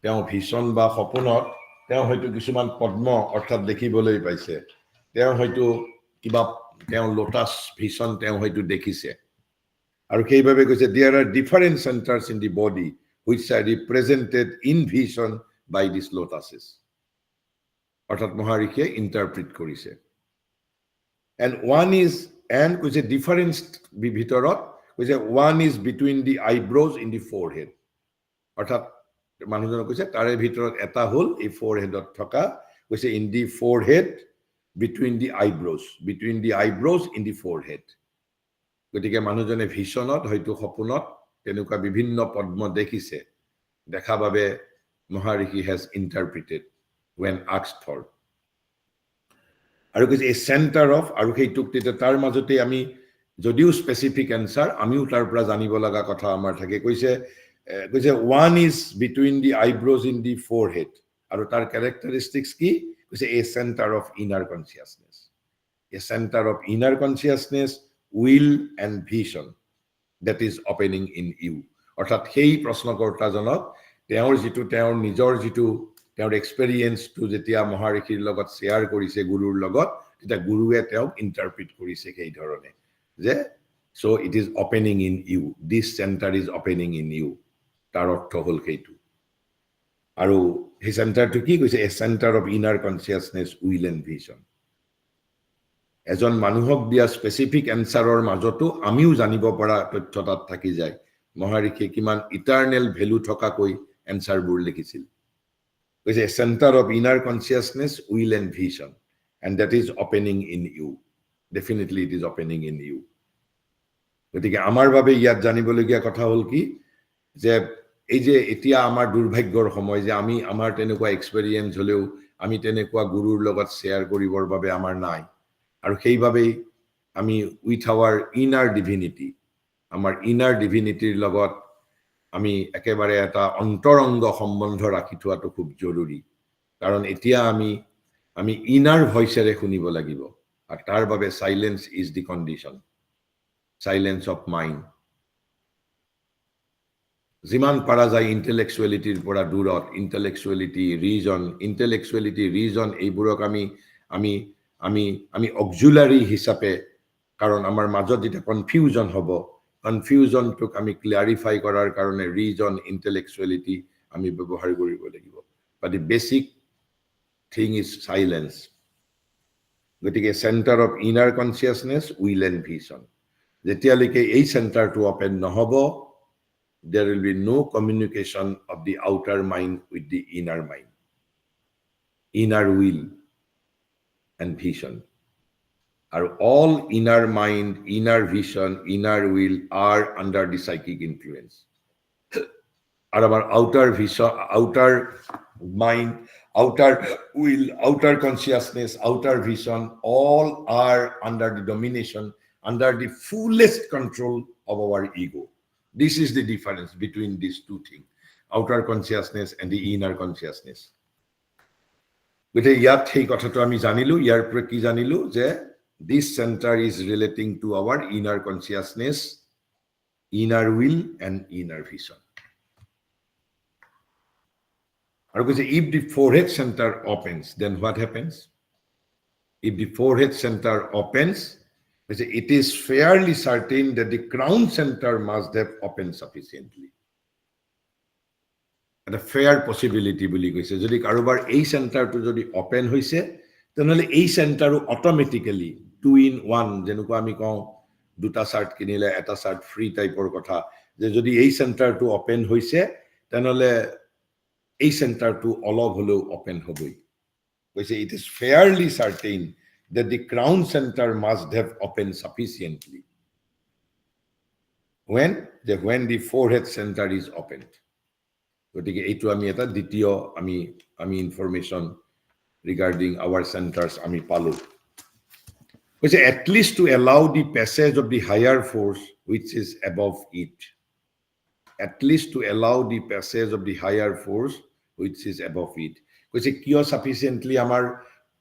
তেওঁ ভিশন বা সপোনত তেওঁ হয়তো কিছুমান পদ্ম অৰ্থাৎ দেখিবলৈ পাইছে তেওঁ হয়তো কিবা তেওঁ লোটাস ভিশন তেওঁ হয়তো দেখিছে আৰু সেইভাবে কৈছে there are different centers in the body which are represented in vision by these lotuses অর্থাৎ মহারিকে ইন্টারপ্রিট কৰিছে and one is and কৈছে ডিফাৰেন্স ভিতৰত কৈছে one is between the eyebrows in the forehead অৰ্থাৎ মানুহজন কৈছে তাৰে ভিতৰত এটা হল এই foreheadত থকা কৈছে in the forehead between the eyebrows in the forehead গতিকে মানুহজনে ভিশনত হয়তো সপোনত তেনেকুৱা বিভিন্ন পদ্ম দেখিছে দেখা বাবে Maharishi has interpreted when asked for আৰু কৈছে a center of আৰু সেইটোক তেতিয়া তাৰ মাজতে আমি যদিও স্পেসিফিক আনসাৰ আমিও তাৰ পৰা জানিব লগা কথা আমাৰ থাকে কৈছে one is between the eyebrows in the forehead আৰু তাৰ characteristics কি কৈছে a center of inner consciousness a center of inner consciousness will and vision that is opening in you অৰ্থাৎ সেই প্ৰশ্নকৰ্তাজনক তেওঁৰ যিটো তেওঁৰ নিজৰ যিটো তেওঁৰ এক্সপেৰিয়েন্সটো যেতিয়া মহাৰিষিৰ লগত শেয়াৰ কৰিছে গুৰুৰ লগত তেতিয়া গুৰুৱে তেওঁক ইন্টাৰপ্ৰিট কৰিছে সেই ধৰণে যে so it is opening in you this center is opening in you তাৰ অৰ্থ হল সেইটো আৰু সেই চেণ্টাৰটো কি কৈছে a center of inner consciousness will and vision এজন মানুহক দিয়া স্পেসিফিক এনসাৰৰ মাজতো আমিও জানিব পৰা তথ্য তাত থাকি যায় মহাৰিষিয়ে কিমান ইটাৰনেল ভ্যালু থকাকৈ এনসাৰবোৰ লিখিছিল কৈছে a center of inner consciousness will and vision and that is opening in you definitely it is opening in you গতিকে আমাৰ বাবে ইয়াত জানিবলগীয়া কথা হল কি যে এই যে এতিয়া আমাৰ দুৰ্ভাগ্যৰ সময় যে আমি আমাৰ তেনেকুৱা এক্সপেৰিয়েন্স হলেও আমি তেনেকুৱা গুৰুৰ লগত শেয়াৰ কৰিবৰ বাবে আমাৰ নাই আৰু সেইভাবেই আমি উইথ আৱাৰ ইনাৰ ডিভিনিটি আমাৰ ইনাৰ ডিভিনিটিৰ লগত আমি একেবাৰে এটা অন্তৰংগ সম্বন্ধ ৰাখি থোৱাটো খুব জৰুৰী কাৰণ এতিয়া আমি ইনাৰ ভয়েসেৰে শুনিব লাগিব আৰু তাৰ বাবে silence is the condition silence of mind যিমান পাৰা যায় ইন্টেলেকচুয়ালিটিৰ পৰা দূৰত ইন্টেলেকচুয়ালিটি ৰিজন এইবোৰক আমি অক্সিলাৰি হিচাপে কাৰণ আমাৰ মাজত যেটা কনফিউজন হ'ব কনফিউজনটোক আমি ক্লিয়াৰিফাই কৰাৰ কাৰণে ৰিজন ইন্টেলেকচুয়ালিটি আমি ব্যৱহাৰ কৰিব লাগিব but the basic thing is silence গতিকে center of inner consciousness will and vision যেতিয়ালৈকে এই চেণ্টাৰটো ওপেন নহব there will be no communication of the outer mind with the inner mind inner will and vision are all inner mind inner vision inner will are under the psychic influence and our outer vision outer mind outer will outer consciousness outer vision all are under the domination under the fullest control of our ego this is the difference between these two things outer consciousness and the inner consciousness with a yat hey কথাটো আমি জানিলো ইয়াৰ পৰা কি জানিলো যে this center is relating to our inner consciousness inner will and inner vision if the forehead center opens then what happens if the forehead center opens it is fairly certain that the crown center must have opened sufficiently a fair possibility বুলি কৈছে যদি কাৰোবাৰ এই চেণ্টাৰটো যদি open হৈছে তেনেহলে এই চেণ্টাৰো automatically 2 in 1 যেনেকুৱা আমি কওঁ দুটা শাৰ্ট কিনিলে এটা শাৰ্ট ফ্ৰী টাইপৰ কথা যে যদি এই চেণ্টাৰটো ওপেন হৈছে তেনেহলে এই চেণ্টাৰটো অলপ হলেও ওপেন হ'বই কৈছে it is fairly certain that the crown center must have opened sufficiently when the forehead center is opened গতিকে এইটো আমি এটা দ্বিতীয় আমি ইনফরমেশন regarding our centers আমি পালো কৈছে at least to allow the passage of the higher force which is above it at least to allow the passage of the higher force which is above it কৈছে কিয় sufficiently আমাৰ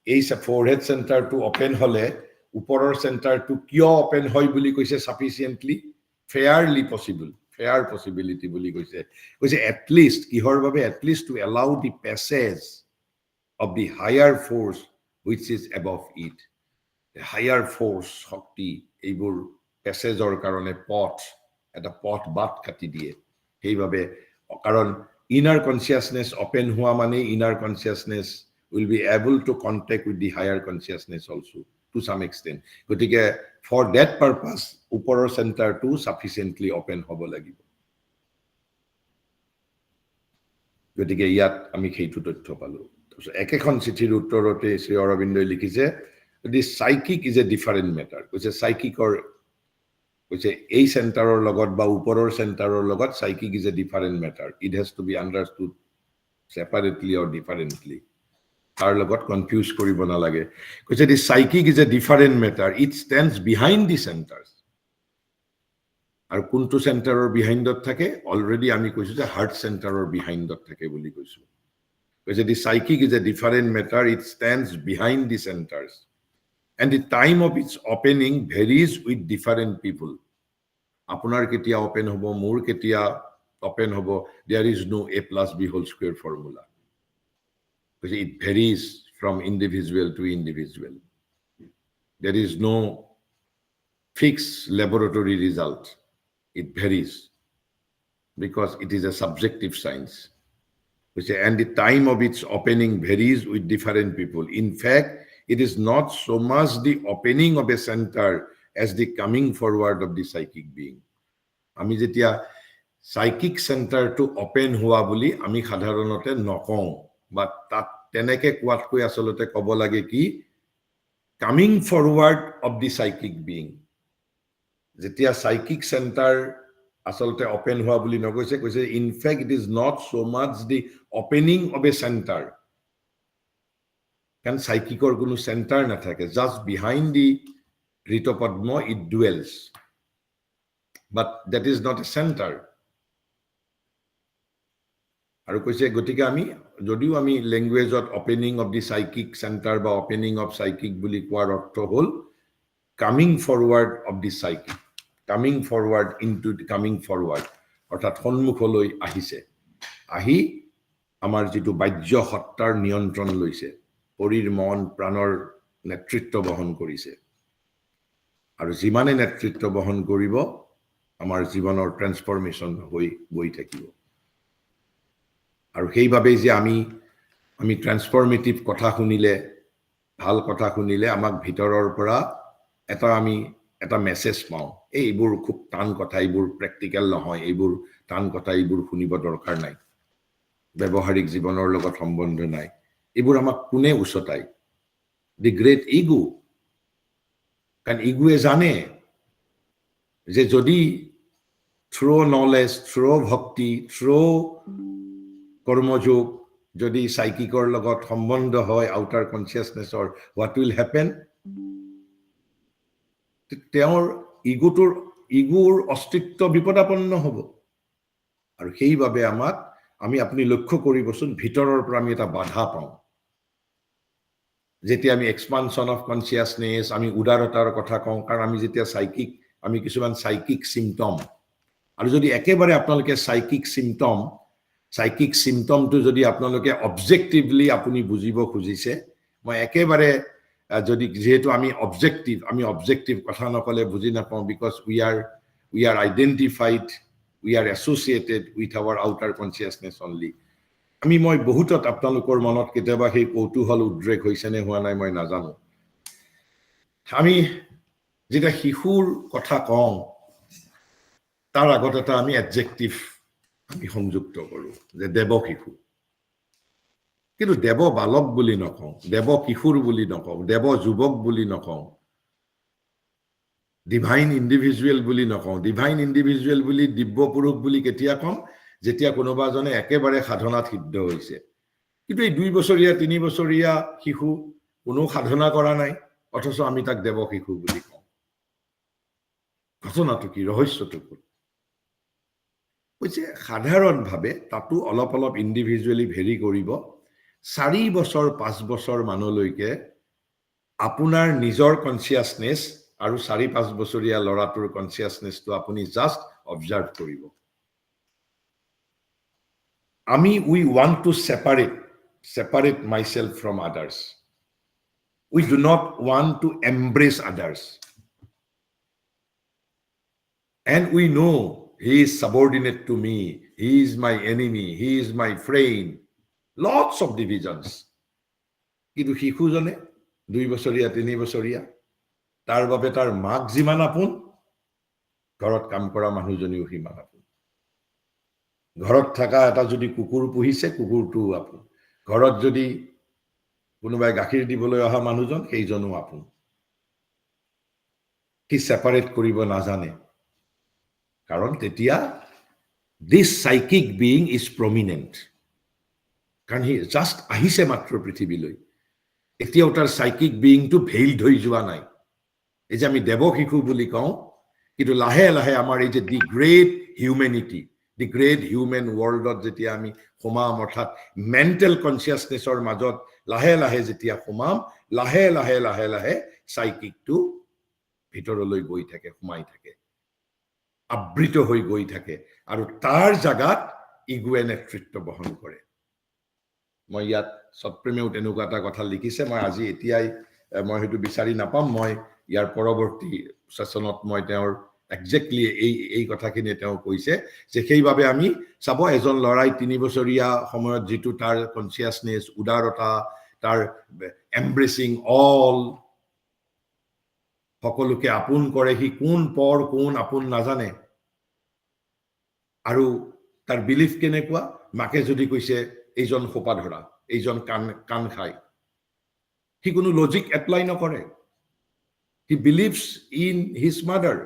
এই forehead center to open হলে ওপৰৰ center to কিয় open হয় বুলি কৈছে sufficiently fairly possible fair possibility বুলি কৈছে at least কিহৰ বাবে at least to allow the passage of the higher force which is above it the higher force শক্তি এইবোৰ প্যাসেজৰ কাৰণে এটা পথ বাট কাটি দিয়ে সেইভাবে কাৰণ inner consciousness open হোৱা মানে inner consciousness will be able to contact with the higher consciousness also to some extent গতিকে for that purpose ওপৰৰ center to sufficiently open হ'ব লাগিব গতিকে ইয়াত আমি সেইটো তথ্য পালো একেখন চিঠিৰ উত্তৰতে শ্ৰী অৰবিন্দই লিখিছে the psychic is a different matter কৈছে psychic or কৈছে এই চেণ্টাৰৰ লগত বা ওপৰৰ চেণ্টাৰৰ লগত psychic is a different matter it has to be understood separately or differently তাৰ লগত কনফিউজ কৰিব নালাগে কৈছে the psychic is a different matter it stands behind the centres আৰু কোনটো চেণ্টাৰৰ বিহাইণ্ডত থাকে অলৰেডি আমি কৈছো যে হাৰ্ট চেণ্টাৰৰ বিহাইণ্ডত থাকে বুলি কৈছো কৈছে the psychic is a different matter it stands behind the centres and the time of its opening varies with different people apunar ketia open hobo mur ketia open hobo there is no a plus b whole square formula because it varies from individual to individual there is no fixed laboratory result it varies because it is a subjective science and the time of its opening varies with different people in fact it is not so much the opening of a center as the coming forward of the psychic being. Ami jetia psychic center to open hua boli ami sadharonote nokong but tat teneke kwat koi asolote kobo lage ki coming forward of the psychic being. Jetia psychic center asolote open hua boli nogoise koise in fact it is not so much the opening of a center can psychic or কোনো center na thake just behind the ritopadma it dwells but that is not a center aru koise gotike ami jodiu ami language of opening of the psychic center ba opening of psychic buli kwar ortho hol coming forward of the psychic coming forward into the coming forward orthat honmukholoi ahise ahi amar jitu bajya hottar niyontron loise শরীর মন প্ৰাণৰ নেতৃত্ব বহন কৰিছে আৰু যিমানে নেতৃত্ব বহন কৰিব আমাৰ জীৱনৰ ট্ৰান্সফৰমেশন হৈ গৈ থাকিব আৰু সেইভাবে যে আমি ট্ৰান্সফৰমেটিভ কথা শুনিলে ভাল কথা শুনিলে আমাক ভিতৰৰ পৰা এটা মেসেজ পাওঁ এইবোৰ খুব টান কথা এইবোৰ প্ৰ্যাকটিক্যাল নহয় এইবোৰ টান কথা এইবোৰ শুনিব দৰকাৰ নাই ব্যৱহাৰিক জীৱনৰ লগত সম্বন্ধ নাই এবোৰ আমাক কোনে উছতাই দি গ্ৰেট ইগো কাৰণ ইগোয়ে জানে যে যদি থ্ৰো নলেজ থ্ৰো ভক্তি থ্ৰো কৰ্মযোগ যদি সাইকিকৰ লগত সম্বন্ধ হয় আউটাৰ কনসিয়াসনেসৰ হোয়াট উইল হ্যাপেন তেওঁৰ ইগোৰ অস্তিত্ব বিপদাপন্ন হ'ব আৰু সেইভাবে আমি আপনি লক্ষ্য কৰিবচোন ভিতৰৰ পৰা আমি এটা বাধা পাওঁ যেতিয়া আমি এক্সপানশন অফ কনসিয়াসনেস আমি উদাৰতাৰ কথা কওঁ কাৰণ আমি যেতিয়া সাইকিক আমি কিছুমান সাইকিক সিম্পটম আৰু যদি একেবাৰে আপোনালোকে সাইকিক সিম্পটমটো যদি আপোনালোকে অবজেক্টিভলি আপুনি বুজিব খুজিছে মই একেবাৰে যদি যেহেতু আমি অবজেক্টিভ কথা নকলে বুজি নাপাওঁ because we are identified we are associated with our outer consciousness only মই বহুতত আপোনালোকৰ মনত কেতিয়াবা সেই কৌতুহল উদ্ৰেক হৈছে নে হোৱা নাই মই নাজানো আমি যেটা শিশুৰ কথা কওঁ তাৰ আগত এটা আমি অ্যাডজেক্টিভ আমি সংযুক্ত কৰো যে দেৱ শিশু কিন্তু দেৱ বালক বুলি নকওঁ দেৱ কিশোৰ বুলি নকওঁ দেৱ যুৱক বুলি নকওঁ ডিভাইন ইন্ডিভিজুৱেল বুলি নকওঁ ডিভাইন ইন্ডিভিজুৱেল বুলি দিব্য পুৰুষ বুলি কেতিয়া কম যেতিয়া কোনোবা জনে একেবাৰে সাধনাত সিদ্ধ হৈছে কিন্তু এই 2 বছৰীয়া 3 বছৰীয়া শিশু কোনো সাধনা কৰা নাই অথচ আমি তাক দেৱ শিশু বুলি কওঁ ঘটনাটো কি ৰহস্যটো কি কৈছে সাধাৰণভাৱে তাতো অলপ ইন্ডিভিজুৱেলি ভেৰি কৰিব 4 বছৰ 5 বছৰ মানলৈকে আপোনাৰ নিজৰ কনসিয়াসনেস আৰু 4-5 বছৰীয়া লৰাটোৰ কনসিয়াসনেসটো আপুনি জাস্ট অবজাৰ্ভ কৰিব we want to separate myself from others. We do not want to embrace others. And we know he is subordinate to me. He is my enemy. He is my friend. Lots of divisions. কিন্তু শিশুজনে 2 বছৰীয়া 3 বছৰীয়া তাৰ বাবে তাৰ মাক যিমান আপোন ঘৰত কাম কৰা মানুহজনীও সিমান আপোন ঘৰত থাকা এটা যদি কুকুৰ পুহিছে কুকুৰটো আপোন ঘৰত যদি কোনোবাই গাখীৰ দিবলৈ অহা মানুহজন সেইজনো আপোন কি সেপাৰেট কৰিব নাজানে কাৰণ তেতিয়া this psychic being is prominent. কাৰণ সি জাষ্ট আহিছে মাত্ৰ পৃথিৱীলৈ, এতিয়াও তাৰ psychic being টো ভেইলড হৈ যোৱা নাই। এই যে আমি দেৱ শিশু বুলি কওঁ, কিন্তু লাহে লাহে আমাৰ এই যে the great humanity, the great human ৱৰ্ল্ডত যেতিয়া আমি সোমাম, অৰ্থাৎ মেণ্টেল কনচিয়াছনেছৰ মাজত লাহে লাহে যেতিয়া সোমাম, লাহে লাহে লাহে লাহে সাইকিকটো ভিতৰলৈ গৈ থাকে, সোমাই থাকে, আবৃত হৈ গৈ থাকে, আৰু তাৰ জাগাত ইগুৱে নেতৃত্ব বহন কৰে। মই ইয়াত সৎপ্ৰেমেও তেনেকুৱা এটা কথা লিখিছে, মই আজি এতিয়াই মই হয়তো বিচাৰি নাপাম, মই ইয়াৰ পৰৱৰ্তী সেশনত মই তেওঁৰ একজেক্টলি এই কথাখিনি তেওঁ কৈছে যে সেইভাবে আমি চাব এজন লৰাই 3 বছৰীয়া সময়ত যেটো তাৰ কনসিয়াসনেস, উদাৰতা, তাৰ এমব্ৰেসিং অল, সকলোকে আপোন কৰে, সি কোন পৰ কোন আপোন নাজানে, আৰু তাৰ বিলিফ কেনেকুৱা, মাকে যদি কৈছে এইজন খোপা ধৰা, এইজন কান খায়, সি কোনো লজিক এপ্লাই নকৰে, he believes in his mother,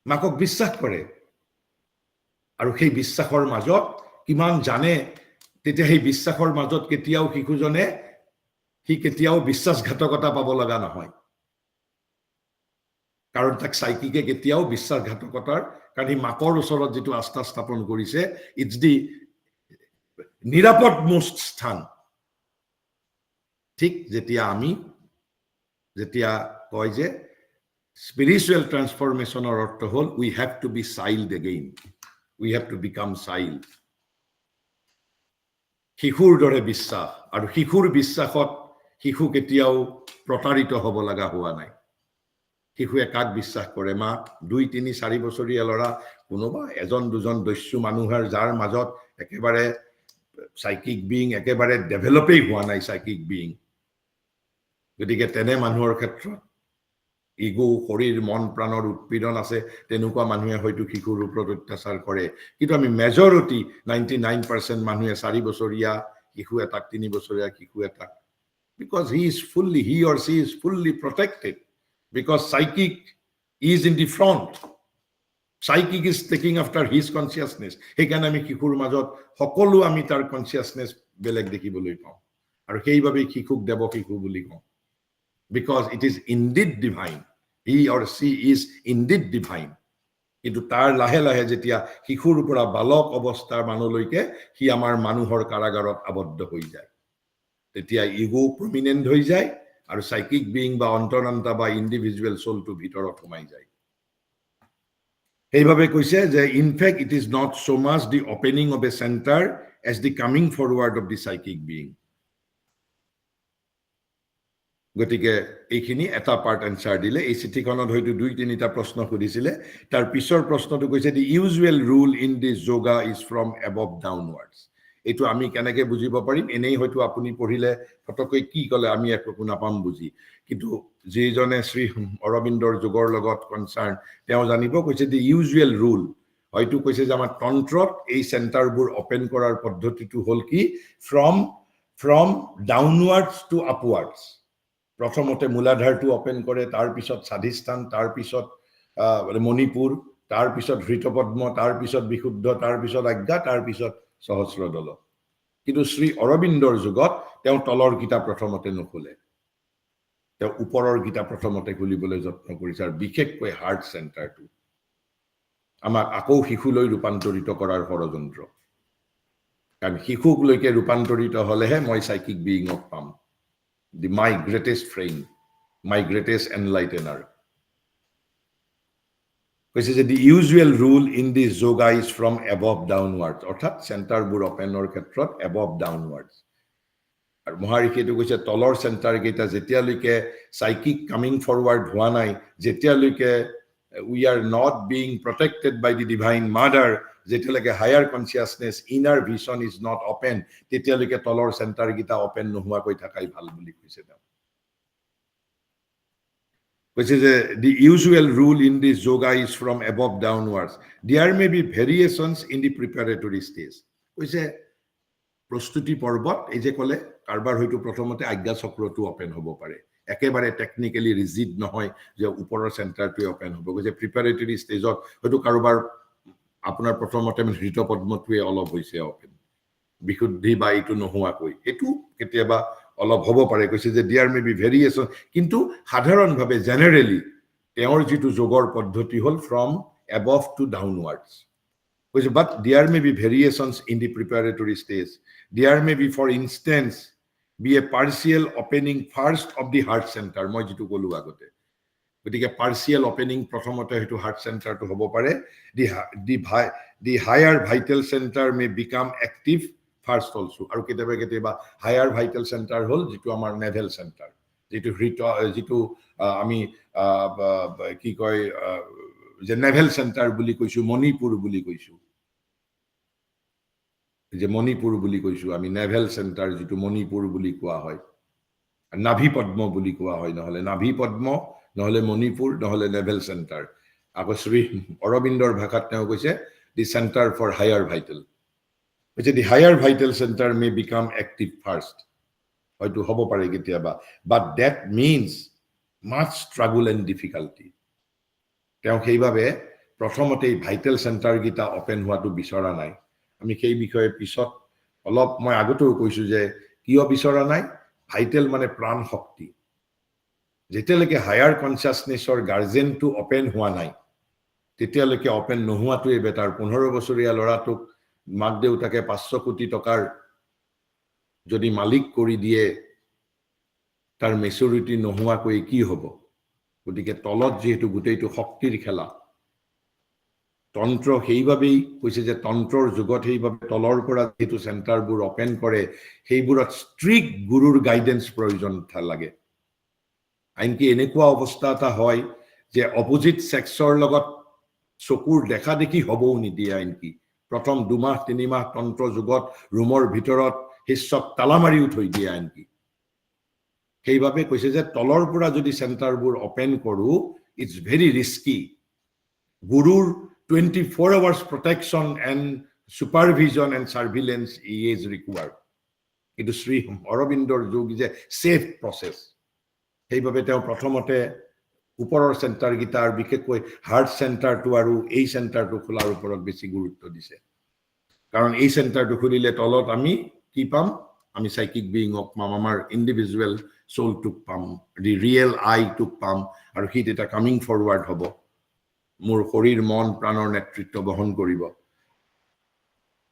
মাকক বিশ্বাস কৰে, আৰু সেই বিশ্বাসৰ মাজত কিমান জানে, তেতিয়া সেই বিশ্বাসৰ মাজত কেতিয়াও শিশুজনে সি কেতিয়াও বিশ্বাসঘাতকতা পাব লগা নহয়, কাৰণ তাক সাইকিকে কেতিয়াও বিশ্বাসঘাতকতাৰ, কাৰণ সি মাকৰ ওচৰত যেটো আস্থা স্থাপন কৰিছে, ইটস দি নিৰাপদ মোষ্ট স্থান। ঠিক যেতিয়া কয় যে spiritual transformation or অৰ্থ হল we have to be child again, we have to become child। শিশুৰ দৰে বিশ্বাস, আৰু শিশুৰ বিশ্বাসত শিশু কেতিয়াও প্ৰতাৰিত হ'ব লগা হোৱা নাই। শিশুৱে কাক বিশ্বাস কৰে, মা 2, 3, 4 বছৰীয়া ল'ৰা, কোনোবা এজন দুজন দস্যু মানুহৰ যাৰ মাজত একেবাৰে সাইকিক বিং একেবাৰে ডেভেলপেই হোৱা নাই সাইকিক বিং, গতিকে তেনে মানুহৰ ক্ষেত্ৰত ইগো, শৰীৰ, মন, প্ৰাণৰ উৎপীড়ন আছে, তেনেকুৱা মানুহে হয়তো শিশুৰ ওপৰত অত্যাচাৰ কৰে, কিন্তু আমি মেজৰিটি 99% মানুহে 4 বছৰীয়া শিশু এটাক, 3 বছৰীয়া শিশু এটাক, because he or she is fully protected, because psychic is in the front, psychic is taking after his consciousness, সেইকাৰণে আমি শিশুৰ মাজত সকলো আমি তাৰ কনসিয়াসনেস বেলেগ দেখিবলৈ পাওঁ, আৰু সেইভাবে শিশুক দেৱ শিশু বুলি কওঁ, because it is indeed divine, he or she is indeed divine। কিন্তু তাৰ লাহে লাহে যেতিয়া শিশুৰ পৰা বালক অৱস্থাৰ মানুহলৈকে সি আমাৰ মানুহৰ কাৰাগাৰত আবদ্ধ হৈ যায়, তেতিয়া ইগো প্ৰমিনেন্ট হৈ যায়, আৰু সাইকিক বিং বা অন্তৰান্তা বা ইন্ডিভিজুৱেল সোলটো ভিতৰত সোমাই যায়। সেইভাবে কৈছে যে in fact it is not so much the opening of a center as the coming forward of the psychic being। গতিকে এইখিনি এটা পাৰ্ট এনসাৰ দিলে। এই চিঠিখনত হয়তো 2-3টা প্ৰশ্ন সুধিছিলে, তাৰ পিছৰ প্ৰশ্নটো কৈছে the usual rule in this yoga is from above downwards। এইটো আমি কেনেকৈ বুজিব পাৰিম, এনেই হয়তো আপুনি পঢ়িলে ফটকৈ কি ক'লে আমি একো নাপাম বুজি, কিন্তু যিজনে শ্ৰী অৰবিন্দৰ যোগৰ লগত কনসাৰ্ন তেওঁ জানিব। কৈছে the usual rule, হয়তো কৈছে যে আমাৰ তন্ত্ৰত এই চেণ্টাৰবোৰ ওপেন কৰাৰ পদ্ধতিটো হ'ল কি, from downwards to upwards। প্ৰথমতে মূলাধাৰটো ওপেন কৰে, তাৰ পিছত স্বাধিষ্ঠান, তাৰ পিছত মণিপুৰ, তাৰ পিছত হৃতপদ্ম, তাৰ পিছত বিশুদ্ধ, তাৰ পিছত আজ্ঞা, তাৰ পিছত সহস্ৰদল। কিন্তু শ্ৰী অৰবিন্দৰ যুগত তেওঁ তলৰ গীতা প্ৰথমতে নখোলে, তেওঁ ওপৰৰ গীতা প্ৰথমতে খুলিবলৈ যত্ন কৰিছে, আৰু বিশেষকৈ হাৰ্ট চেণ্টাৰটো আমাক আকৌ শিশুলৈ ৰূপান্তৰিত কৰাৰ ষড়যন্ত্ৰ, কাৰণ শিশুকলৈকে ৰূপান্তৰিত হলেহে মই সাইকিক বিইঙক পাম, my greatest friend, my greatest enlightener। কৈছে যে the usual rule in this yoga is from above downwards, অৰ্থাৎ চেণ্টাৰবোৰ ওপেনৰ ক্ষেত্ৰত above downwards। আৰু মহাৰিষিটো কৈছে তলৰ চেণ্টাৰ কেইটা যেতিয়ালৈকে সাইকিক কামিং ফৰৱাৰ্ড হোৱা নাই, যেতিয়ালৈকে we are not being protected by the divine mother, যেতিয়ালৈকে higher consciousness, inner vision is not open, তেতিয়ালৈকে তলৰ চেণ্টাৰ কেইটা ওপেন নোহোৱাকৈ থাকাই ভাল বুলি কৈছে তেওঁ। কৈছে যে the usual rule in this yoga is from above downwards, there may be variations in the preparatory stage। কৈছে প্ৰস্তুতি পৰ্বত এই যে ক'লে কাৰবাৰ হয়তো প্ৰথমতে আজ্ঞা চক্ৰটো ওপেন হ'ব পাৰে, একেবাৰে টেকনিক্যালি ৰিজিড নহয় যে ওপৰৰ চেণ্টাৰটোৱে অপেন হ'ব কৈছে প্ৰিপাৰেটৰি ষ্টেজত হয়তো কাৰোবাৰ আপোনাৰ প্ৰথমতে হৃতপদ্মটোৱে অলপ হৈছে অপেন বিশুদ্ধি বা এইটো নোহোৱাকৈ এইটো কেতিয়াবা অলপ হ'ব পাৰে কৈছে যে দিয়াৰ মে বি ভেৰিয়েশ্যন কিন্তু সাধাৰণভাৱে জেনেৰেলি তেওঁৰ যিটো যোগৰ পদ্ধতি হ'ল ফ্ৰম above to downwards কৈছে but there may be variations in the preparatory stage there may be for instance be a partial opening first of the heart center মই যেটো কলো আগতে গতিকে partial opening প্ৰথমতে হেতু heart center to হ'ব পাৰে the higher vital center may become active first also আৰু কেতিয়াবা higher vital center হ'ল যেটো আমাৰ naval center যেটো আমি কি কয় যে naval center বুলি কৈছো মণিপুৰ বুলি কৈছো যে মণিপুৰ বুলি কৈছো আমি naval center যেটো মণিপুৰ বুলি কোৱা হয় নাভি পদ্ম বুলি কোৱা হয় নহলে নাভি পদ্ম নহলে মণিপুৰ নহলে naval center আকৌ শ্ৰী অৰবিন্দৰ ভাষাত তেওঁ কৈছে the center for higher vital which the higher vital center may become active first হয়তো হ'ব পাৰে কেতিয়াবা but that means much struggle and difficulty তেওঁ সেইভাবে প্ৰথমতে ভাইটাল সেন্টাৰ গিটা ওপেন হোৱাটো বিচৰা নাই আমি সেই বিষয়ে পিছত অলপ মই আগতেও কৈছো যে কিয় বিচৰা নাই ভাইটাল মানে প্ৰাণ শক্তি যেতিয়ালৈকে হায়াৰ কনসাসনেছৰ গাৰ্জেনটো ওপেন হোৱা নাই তেতিয়ালৈকে ওপেন নোহোৱাটোৱে বেটাৰ 15 বছৰীয়া লৰাটোক মাক দেউতাকে 500 কোটি টকাৰ যদি মালিক কৰি দিয়ে তাৰ মেচুৰিটি নোহোৱাকৈ কি হ'ব গতিকে তলত যেহেতু গুটেইটো শক্তিৰ খেলা তন্ত্ৰ সেইভাবেই কৈছে যে তন্ত্ৰৰ যুগত সেইভাবে তলৰ পৰা যেহেতু সেন্টাৰবোৰ ওপেন কৰে সেইবোৰত ষ্ট্ৰিক্ট গুৰুৰ গাইডেন্স প্ৰয়োজন লাগে আনকি এনেকুৱা অৱস্থা এটা হয় যে অপোজিট সেক্সৰ লগত চকুৰ দেখা দেখি হ'বও নিদিয়ে আনকি প্ৰথম 2 মাহ 3 মাহ তন্ত্ৰ যুগত ৰুমৰ ভিতৰত হিস্সক তালা মাৰি থৈ দিয়ে আনকি সেইভাবে কৈছে যে তলৰ পৰা যদি সেন্টাৰবোৰ ওপেন কৰো ইটস ভেৰি ৰিস্কি গুৰুৰ 24 hours protection and supervision and surveillance is required itu Sri Aurobindor যুগ যে safe process সেইভাবে তেওঁ প্ৰথমতে ওপৰৰ সেন্টাৰ গিটাৰ বিশেষকৈ হাৰ্ট সেন্টাৰটো আৰু এই সেন্টাৰটো খোলাৰ ওপৰত বেছি গুৰুত্ব দিছে কাৰণ এই সেন্টাৰটো খুলিলে তলত আমি কি পাম আমি সাইকিক বিইং অফ আমাৰ ইন্ডিভিজুৱেল সোল টু পাম দি ৰিয়েল আই টু পাম আৰু হিট এটা কামিং ফৰৱাৰ্ড হ'ব মোৰ শৰীৰ মন প্ৰাণৰ নেতৃত্ব বহন কৰিব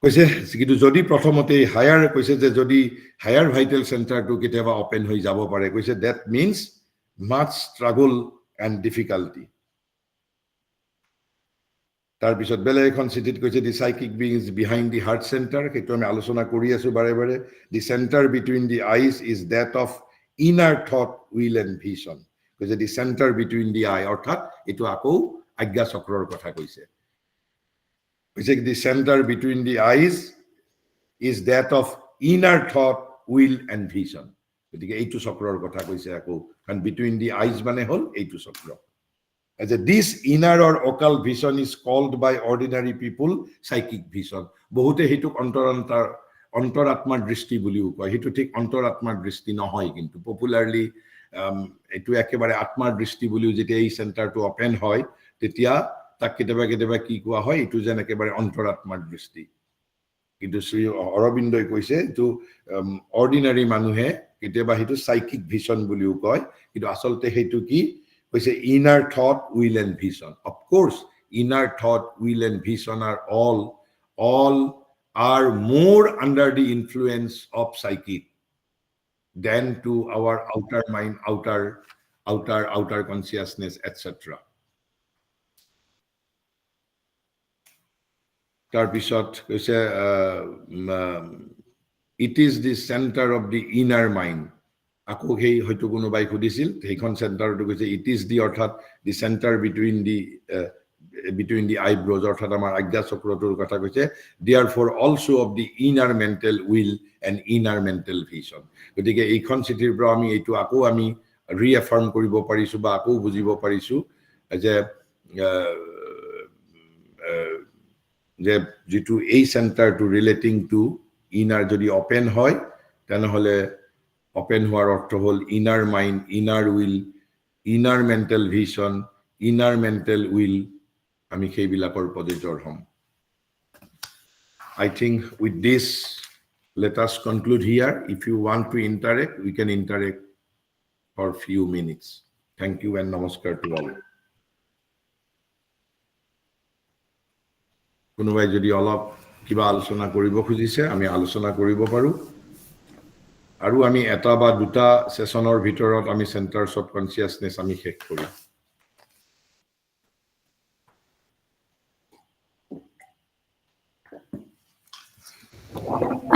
কৈছে কিন্তু যদি প্ৰথমতে হায়াৰ কৈছে যে যদি হায়াৰ ভাইটাল সেন্টাৰটো কেতিয়াবা ওপেন হৈ যাব পাৰে কৈছে that means much struggle and difficulty তাৰ পিছত বেলে এখন চিটিত কৈছে the psychic beings behind the heart centre সেইটো আমি আলোচনা কৰি আছো বাৰে বাৰে the centre between the eyes is that of inner thought will and vision কৈছে দি সেন্টাৰ বিটুইন দি আই অৰ্থাৎ এটো আকৌ আজ্ঞা চক্ৰৰ কথা কৈছে কৈছে the centre between the eyes is that of inner thought will and vision গতিকে এইটো চক্ৰৰ কথা কৈছে আকৌ কাৰণ বিটুইন দি আইজ মানে হ'ল এইটো চক্ৰ as a this inner or occult vision is called by ordinary people psychic vision বহুতে হেতু অন্তৰাত্মাৰ দৃষ্টি বুলিও কয় হেতু ঠিক অন্তৰাত্মাৰ দৃষ্টি নহয় কিন্তু পপুলাৰলি এটো একেবাৰে আত্মাৰ দৃষ্টি বুলিও যেতিয়া এই সেন্টাৰটো ওপেন হয় তেতিয়া তাক কেতিয়াবা কি কোৱা হয় এটো যেন একেবাৰে অন্তৰাত্মাৰ দৃষ্টি কিন্তু শ্ৰী অৰবিন্দই কৈছে এটো অৰ্ডিনাৰী মানুহে কেতিয়াবা হেতু সাইকিক ভিজন বুলিও কয় কিন্তু আসলতে হেতু কি কৈছে inner thought will and vision of course inner thought will and vision are all are more under the influence of psychic than to our outer mind outer consciousness etc তাৰপিছত কৈছে it is the center of the inner mind আকৌ হেই হয়তো কোনোবাই খুদিছিল হেইখন সেন্টাৰটো কৈছে it is the অৰ্থাৎ দি centre between দি আইব্ৰোজ অৰ্থাৎ আমাৰ আজ্ঞা চক্ৰটোৰ কথা কৈছে therefore also of the inner mental will and inner mental vision গতিকে এইখন চিঠিৰ পৰা আমি এইটো আকৌ আমি ৰিএফাৰ্ম কৰিব পাৰিছো বা আকৌ বুজিব পাৰিছো যে যেটো এই সেন্টাৰটো ৰিলেটিং টু ইনাৰ যদি ওপেন হয় তেনেহলে Open হোৱাৰ অৰ্থ হ'ল inner mind, inner will, inner mental vision, inner mental will, আমি সেইবিলাকৰ প্ৰযোজৰ হ'ম। I think with this, let us conclude here. If you want to interact, we can interact for a few minutes. Thank you and namaskar to all. কোনোবাই যদি অলপ কিবা আলোচনা কৰিব খুজিছে আমি আলোচনা কৰিব পাৰো আৰু আমি এটা বা দুটা সেশনৰ ভিতৰত আমি সেন্টাৰস অফ কনসিয়াসনেস আমি শেষ কৰিম।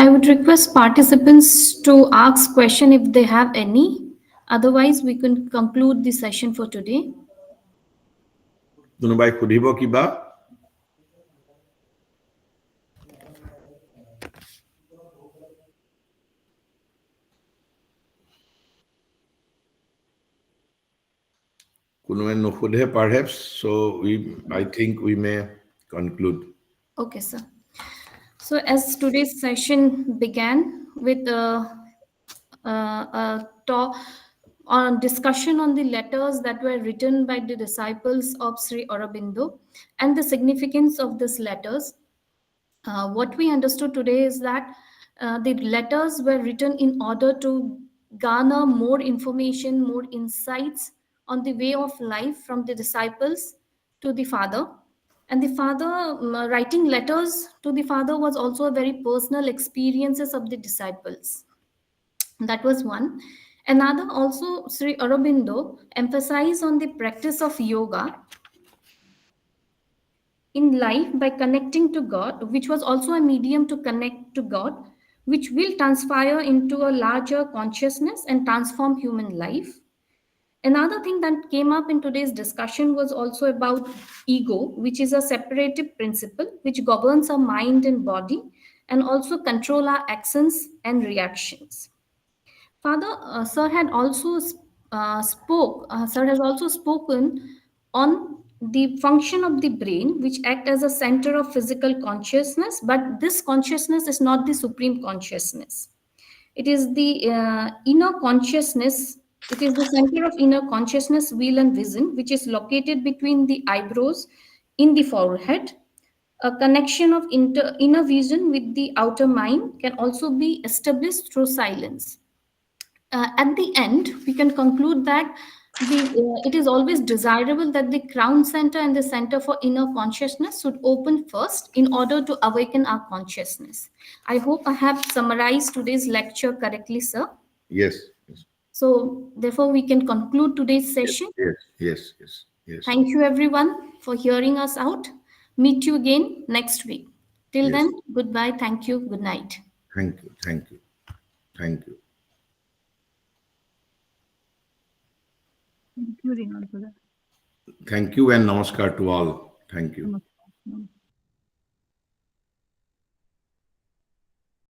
I would request participants to ask question if they have any. Otherwise, we can conclude the session for today. কোনোবাই খুদিব কিবা? কোনোবাই নুখুধে perhaps, so I think we may conclude. Okay, sir. So as today's session began with a talk on discussion on the letters that were written by the disciples of Sri Aurobindo and the significance of these letters, what we understood today is that the letters were written in order to garner more information, more insights on the way of life from the disciples to the Father. And the Father, writing letters to the Father was also a very personal experiences of the disciples. That was one. Another, also Sri Aurobindo emphasized on the practice of yoga in life by connecting to God, which was also a medium to connect to God, which will transpire into a larger consciousness and transform human life. Another thing that came up in today's discussion was also about ego, which is a separative principle which governs our mind and body and also control our actions and reactions. Sir has also spoken on the function of the brain, which act as a center of physical consciousness, but this consciousness is not the supreme consciousness. It is the inner consciousness. It is the center of inner consciousness, will and vision, which is located between the eyebrows in the forehead. A connection of inner vision with the outer mind can also be established through silence. At the end, we can conclude that it is always desirable that the crown center and the center for inner consciousness should open first in order to awaken our consciousness. I hope I have summarized today's lecture correctly, sir. Yes, yes. So, therefore, we can conclude today's session. Yes. Thank you, everyone, for hearing us out. Meet you again next week. Till Yes. then, goodbye. Thank you. Good night. Thank you. Thank you, Rinal, for that. Thank you and namaskar to all. Thank you. Namaskar.